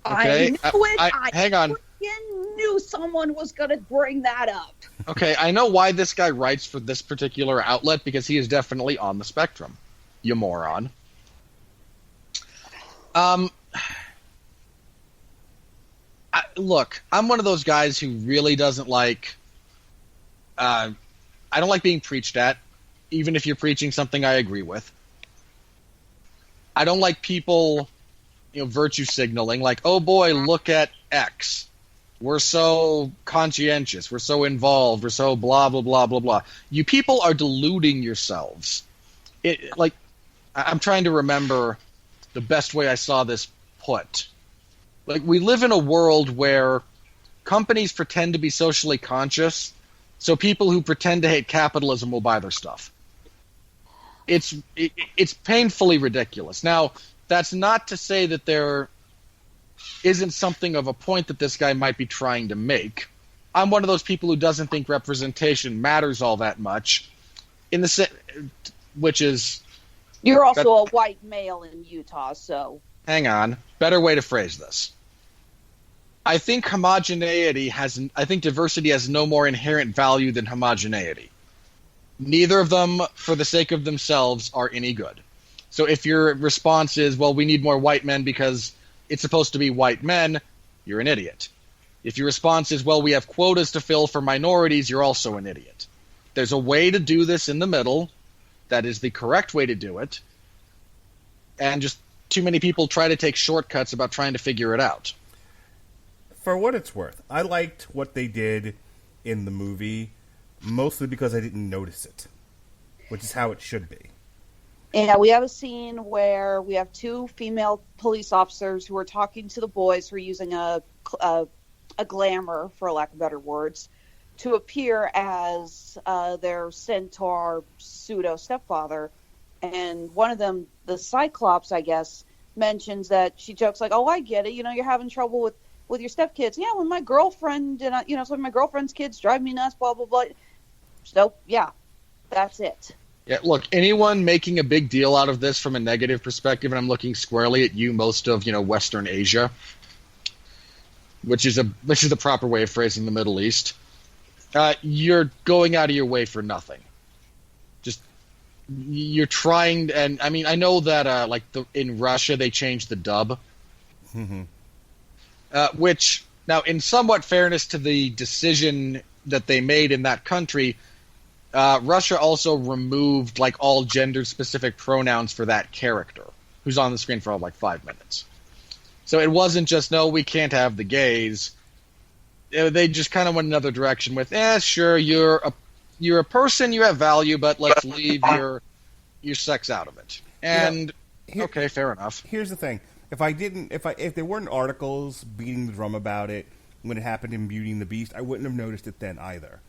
Okay, I knew it. hang on. I knew someone was going to bring that up. Okay, I know why this guy writes for this particular outlet, because he is definitely on the spectrum. You moron. Look, I'm one of those guys who really doesn't like... I don't like being preached at, even if you're preaching something I agree with. I don't like people, virtue signaling, like, oh boy, look at X. We're so conscientious. We're so involved. We're so blah, blah, blah, blah, blah. You people are deluding yourselves. I'm trying to remember the best way I saw this put. Like, we live in a world where companies pretend to be socially conscious, so people who pretend to hate capitalism will buy their stuff. It's painfully ridiculous. Now, that's not to say that there isn't something of a point that this guy might be trying to make. I'm one of those people who doesn't think representation matters all that much, which is... You're also a white male in Utah, so... Hang on. Better way to phrase this. I think diversity has no more inherent value than homogeneity. Neither of them, for the sake of themselves, are any good. So if your response is, well, we need more white men because it's supposed to be white men, you're an idiot. If your response is, well, we have quotas to fill for minorities, you're also an idiot. There's a way to do this in the middle. That is the correct way to do it. And just too many people try to take shortcuts about trying to figure it out. For what it's worth, I liked what they did in the movie, mostly because I didn't notice it, which is how it should be. Yeah, we have a scene where we have two female police officers who are talking to the boys who are using a glamour, for lack of better words, to appear as their centaur pseudo-stepfather. And one of them, the Cyclops, I guess, mentions that she jokes like, oh, I get it. You're having trouble with your stepkids. Yeah, when my girlfriend and some of my girlfriend's kids drive me nuts, blah, blah, blah. So, yeah, that's it. Yeah, look, anyone making a big deal out of this from a negative perspective, and I'm looking squarely at you, most of, Western Asia, which is the proper way of phrasing the Middle East, you're going out of your way for nothing. Just, you're trying, and I mean, I know that, in Russia, they changed the dub. Mm-hmm. Which, now, in somewhat fairness to the decision that they made in that country, Russia also removed, all gender-specific pronouns for that character, who's on the screen for, 5 minutes. So it wasn't just, no, we can't have the gays. They just kind of went another direction with, sure, you're a person, you have value, but let's leave your sex out of it. And, okay, fair enough. Here's the thing. If there weren't articles beating the drum about it when it happened in Beauty and the Beast, I wouldn't have noticed it then either.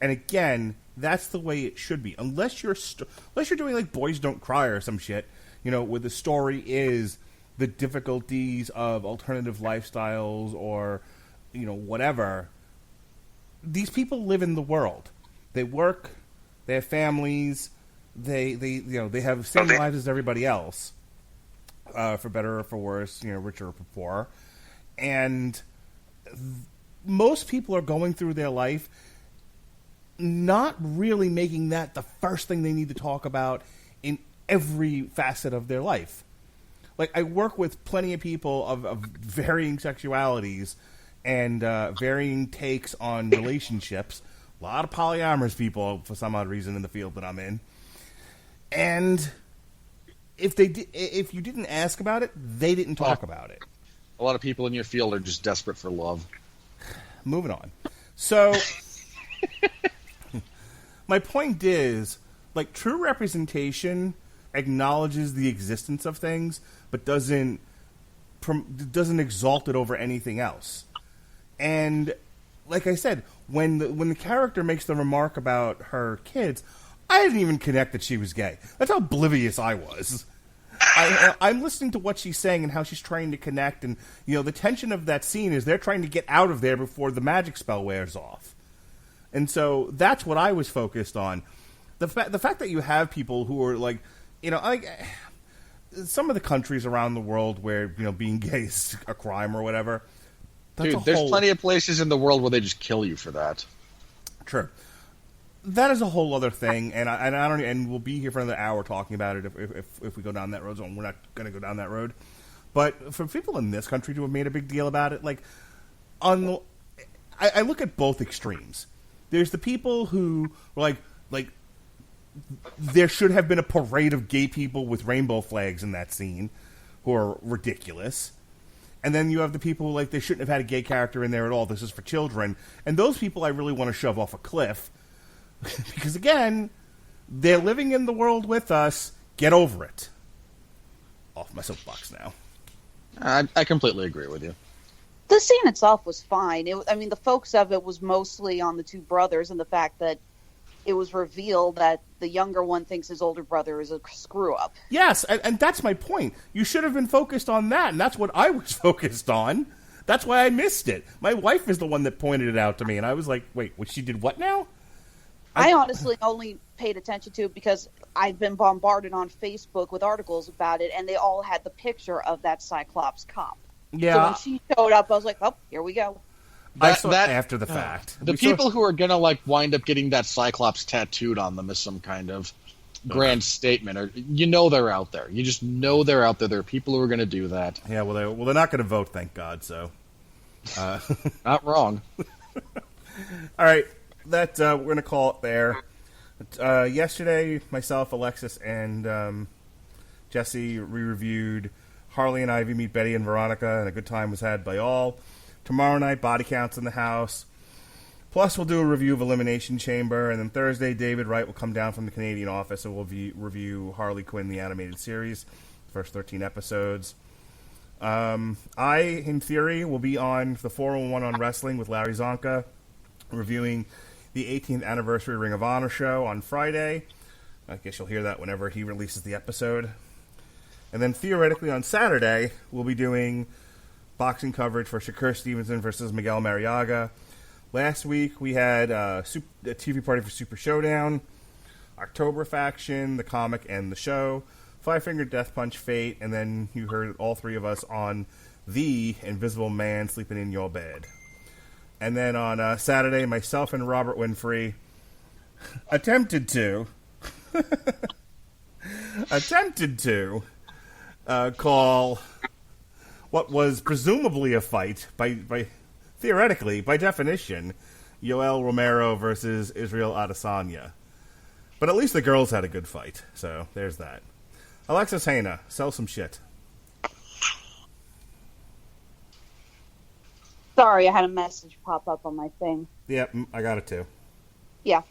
And again, that's the way it should be. Unless you're doing Boys Don't Cry or some shit, where the story is the difficulties of alternative lifestyles or, whatever. These people live in the world. They work. They have families. They have the same lives as everybody else. for better or for worse, richer or poorer. And most people are going through their life not really making that the first thing they need to talk about in every facet of their life. Like, I work with plenty of people of varying sexualities and varying takes on relationships. A lot of polyamorous people, for some odd reason, in the field that I'm in. And if you didn't ask about it, they didn't talk about it. A lot of people in your field are just desperate for love. Moving on. So, my point is, like, true representation acknowledges the existence of things, but doesn't exalt it over anything else. And like I said, when the character makes the remark about her kids, I didn't even connect that she was gay. That's how oblivious I was. I'm listening to what she's saying and how she's trying to connect, and the tension of that scene is they're trying to get out of there before the magic spell wears off. And so that's what I was focused on. The fact that you have people who are like, some of the countries around the world where being gay is a crime or whatever. Dude, there's plenty of places in the world where they just kill you for that. True. That is a whole other thing, and I don't. And we'll be here for another hour talking about it if we go down that road. So we're not going to go down that road. But for people in this country to have made a big deal about it, like, I look at both extremes. There's the people who were like there should have been a parade of gay people with rainbow flags in that scene, who are ridiculous. And then you have the people who, they shouldn't have had a gay character in there at all. This is for children. And those people I really want to shove off a cliff. Because, again, they're living in the world with us. Get over it. Off my soapbox now. I completely agree with you. The scene itself was fine. The focus of it was mostly on the two brothers and the fact that it was revealed that the younger one thinks his older brother is a screw-up. Yes, and that's my point. You should have been focused on that, and that's what I was focused on. That's why I missed it. My wife is the one that pointed it out to me, and I was like, wait, she did what now? I honestly only paid attention to it because I've been bombarded on Facebook with articles about it, and they all had the picture of that Cyclops cop. Yeah. So when she showed up, I was like, oh, here we go. I saw that after the fact. The people who are going to wind up getting that Cyclops tattooed on them as some kind of grand statement, or they're out there. You just know they're out there. There are people who are going to do that. Yeah, they're not going to vote, thank God. So, not wrong. All right, that we're going to call it there. Yesterday, myself, Alexis, and Jesse re-reviewed Harley and Ivy Meet Betty and Veronica, and a good time was had by all. Tomorrow night, Body Counts in the house. Plus, we'll do a review of Elimination Chamber. And then Thursday, David Wright will come down from the Canadian office and we'll review Harley Quinn, the animated series, first 13 episodes. I, in theory, will be on the 401 on Wrestling with Larry Zonka, reviewing the 18th anniversary Ring of Honor show on Friday. I guess you'll hear that whenever he releases the episode. And then, theoretically, on Saturday, we'll be doing boxing coverage for Shakur Stevenson versus Miguel Mariaga. Last week, we had a TV party for Super Showdown, October Faction, the comic, and the show, Five Finger Death Punch Fate, and then you heard all three of us on The Invisible Man Sleeping in Your Bed. And then on Saturday, myself and Robert Winfree attempted to call what was presumably a fight, theoretically, by definition, Yoel Romero versus Israel Adesanya. But at least the girls had a good fight, so there's that. Alexis, Hejna, sell some shit. Sorry, I had a message pop up on my thing. Yeah, I got it too. Yeah.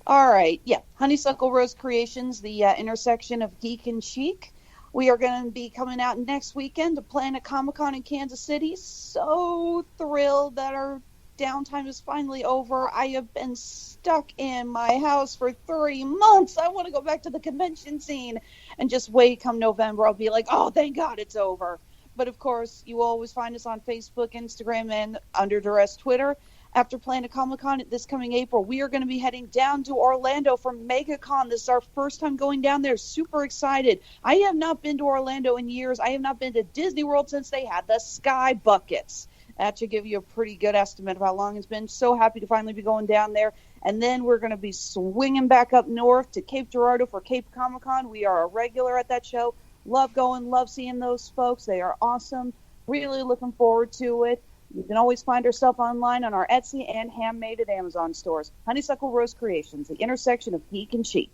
All right, yeah. Honeysuckle Rose Creations, the intersection of geek and chic. We are going to be coming out next weekend to Planet Comic-Con in Kansas City. So thrilled that our downtime is finally over. I have been stuck in my house for 3 months. I want to go back to the convention scene and just wait. Come November, I'll be like, oh, thank God it's over. But, of course, you always find us on Facebook, Instagram, and Under Duress Twitter. After playing at Comic-Con this coming April, we are going to be heading down to Orlando for MegaCon. This is our first time going down there. Super excited. I have not been to Orlando in years. I have not been to Disney World since they had the Sky Buckets. That should give you a pretty good estimate of how long it's been. So happy to finally be going down there. And then we're going to be swinging back up north to Cape Girardeau for Cape Comic-Con. We are a regular at that show. Love going, love seeing those folks. They are awesome. Really looking forward to it. You can always find our stuff online on our Etsy and handmade at Amazon stores. Honeysuckle Rose Creations, the intersection of geek and chic.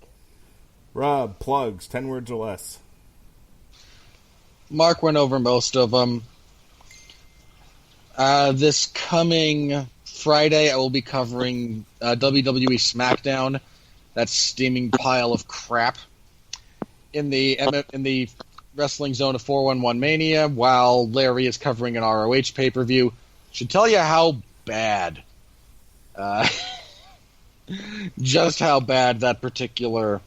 Rob, plugs, 10 words or less. Mark went over most of them. This coming Friday, I will be covering WWE SmackDown. That steaming pile of crap in the Wrestling Zone of 411 Mania, while Larry is covering an ROH pay-per-view. Should tell you how bad, just how bad that particular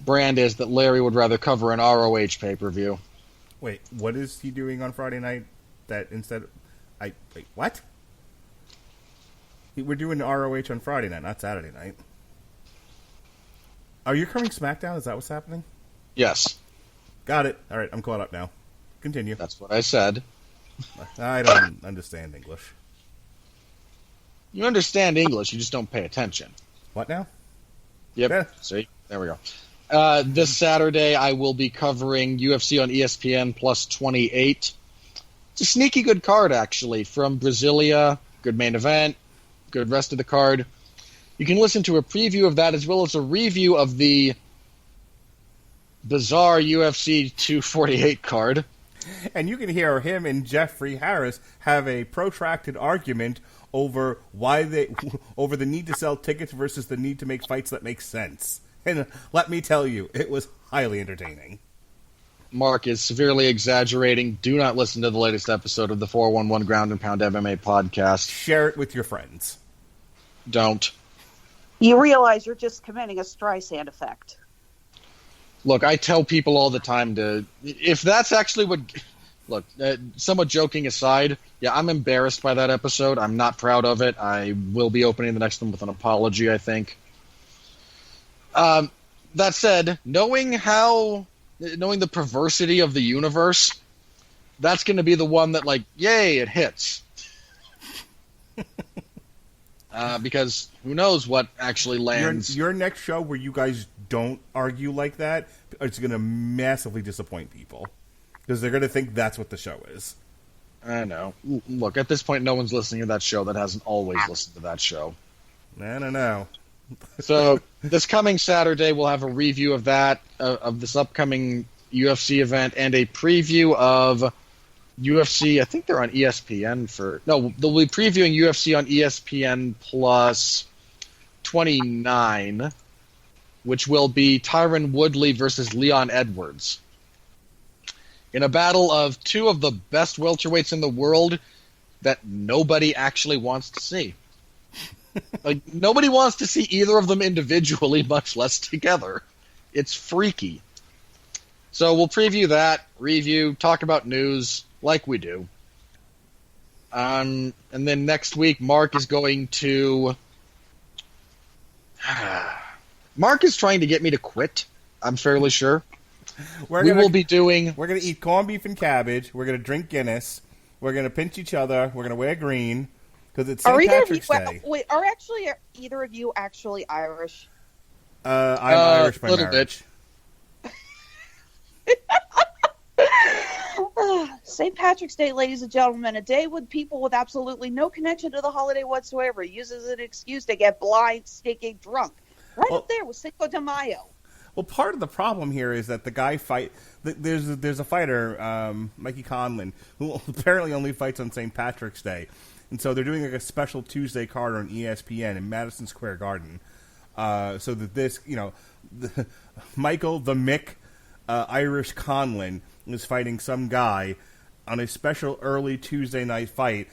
brand is that Larry would rather cover an ROH pay-per-view. Wait, what is he doing on Friday night? That instead, wait, what? We're doing ROH on Friday night, not Saturday night. Are you covering SmackDown? Is that what's happening? Yes. Got it. All right, I'm caught up now. Continue. That's what I said. I don't understand English. You understand English, you just don't pay attention. What now? Yep. Yeah. See? There we go. This Saturday, I will be covering UFC on ESPN Plus 28. It's a sneaky good card, actually, from Brasilia. Good main event. Good rest of the card. You can listen to a preview of that as well as a review of the bizarre UFC 248 card. And you can hear him and Jeffrey Harris have a protracted argument over over the need to sell tickets versus the need to make fights that make sense. And let me tell you, it was highly entertaining. Mark is severely exaggerating. Do not listen to the latest episode of the 411 Ground and Pound MMA podcast. Share it with your friends. Don't. You realize you're just committing a Streisand effect. Look, I tell people all the time to... If that's actually what... Look, somewhat joking aside, yeah, I'm embarrassed by that episode. I'm not proud of it. I will be opening the next one with an apology, I think. That said, knowing the perversity of the universe, that's going to be the one that, like, yay, it hits. Because who knows what actually lands. Your next show where you guys don't argue like that, it's going to massively disappoint people. Because they're going to think that's what the show is. I know. Look, at this point, no one's listening to that show that hasn't always listened to that show. I don't know. So, this coming Saturday, we'll have a review of that, of this upcoming UFC event, and a preview of UFC. I think they're on ESPN for... No, they'll be previewing UFC on ESPN Plus 29, which will be Tyron Woodley versus Leon Edwards. In a battle of two of the best welterweights in the world that nobody actually wants to see. Like, nobody wants to see either of them individually, much less together. It's freaky. So we'll preview that, review, talk about news, like we do. And then next week, Mark is going to... Mark is trying to get me to quit, I'm fairly sure. We're going to eat corned beef and cabbage. We're going to drink Guinness. We're going to pinch each other. We're going to wear green. Because it's St. Patrick's Day. Wait, are either of you actually Irish? I'm Irish by marriage. St. Patrick's Day, ladies and gentlemen, a day with people with absolutely no connection to the holiday whatsoever uses an excuse to get blind, stinking drunk. Right up there with Cinco de Mayo. Well, part of the problem here is that the guy there's a fighter, Mikey Conlon, who apparently only fights on St. Patrick's Day. And so they're doing like a special Tuesday card on ESPN in Madison Square Garden. So that this, Michael the Mick Irish Conlon is fighting some guy on a special early Tuesday night fight.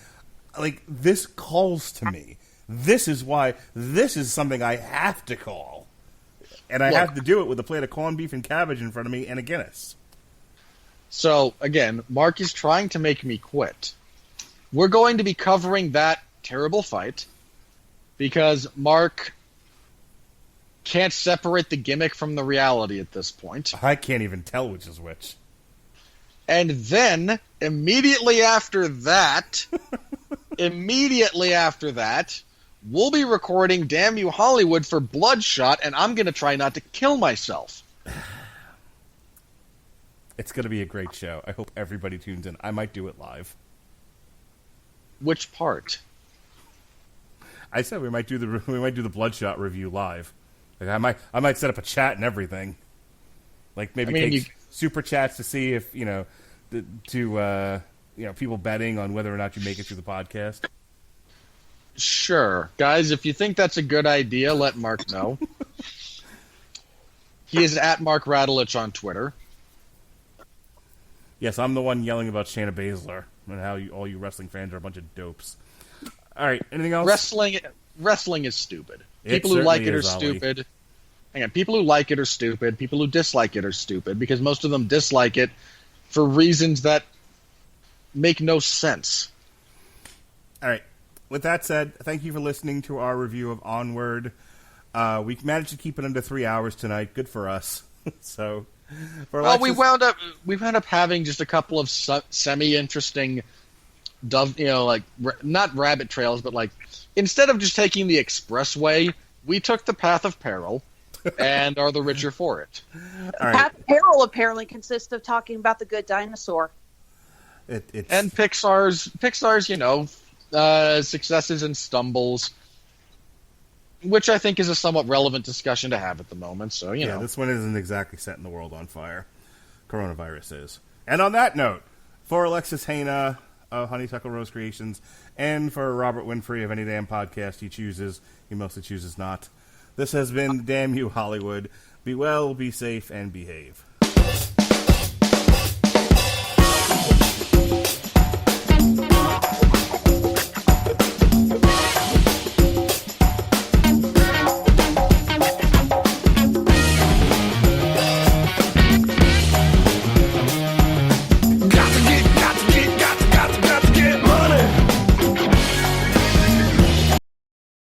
Like, this calls to me. This is something I have to call. And I have to do it with a plate of corned beef and cabbage in front of me and a Guinness. So, again, Mark is trying to make me quit. We're going to be covering that terrible fight. because Mark can't separate the gimmick from the reality at this point. I can't even tell which is which. And then, immediately after that, we'll be recording Damn You Hollywood for Bloodshot, and I'm going to try not to kill myself. It's going to be a great show. I hope everybody tunes in. I might do it live. Which part? I said we might do the Bloodshot review live. Like I might set up a chat and everything. Like maybe take super chats to see if people betting on whether or not you make it through the podcast. Sure, guys. If you think that's a good idea, let Mark know. He is at Mark Radulich on Twitter. Yes, I'm the one yelling about Shayna Baszler and how all you wrestling fans are a bunch of dopes. All right, anything else? Wrestling is stupid. It People who like it certainly are is, Ollie. stupid. Hang on, people who like it are stupid. People who dislike it are stupid because most of them dislike it for reasons that make no sense. All right. With that said, thank you for listening to our review of Onward. We managed to keep it under 3 hours tonight. Good for us. So, for Well, Alexis, we wound up having just a couple of semi-interesting, not rabbit trails, but like instead of just taking the expressway, we took the path of peril, and are the richer for it. all right. Pat Peril apparently consists of talking about the good dinosaur. It's And Pixar's, successes and stumbles, which I think is a somewhat relevant discussion to have at the moment. So, you know. this one isn't exactly setting the world on fire. Coronavirus is. And on that note, for Alexis Hejna of Honeysuckle Rose Creations, and for Robert Winfree of any damn podcast he chooses, he mostly chooses not, this has been Damn You Hollywood. Be well, be safe, and behave.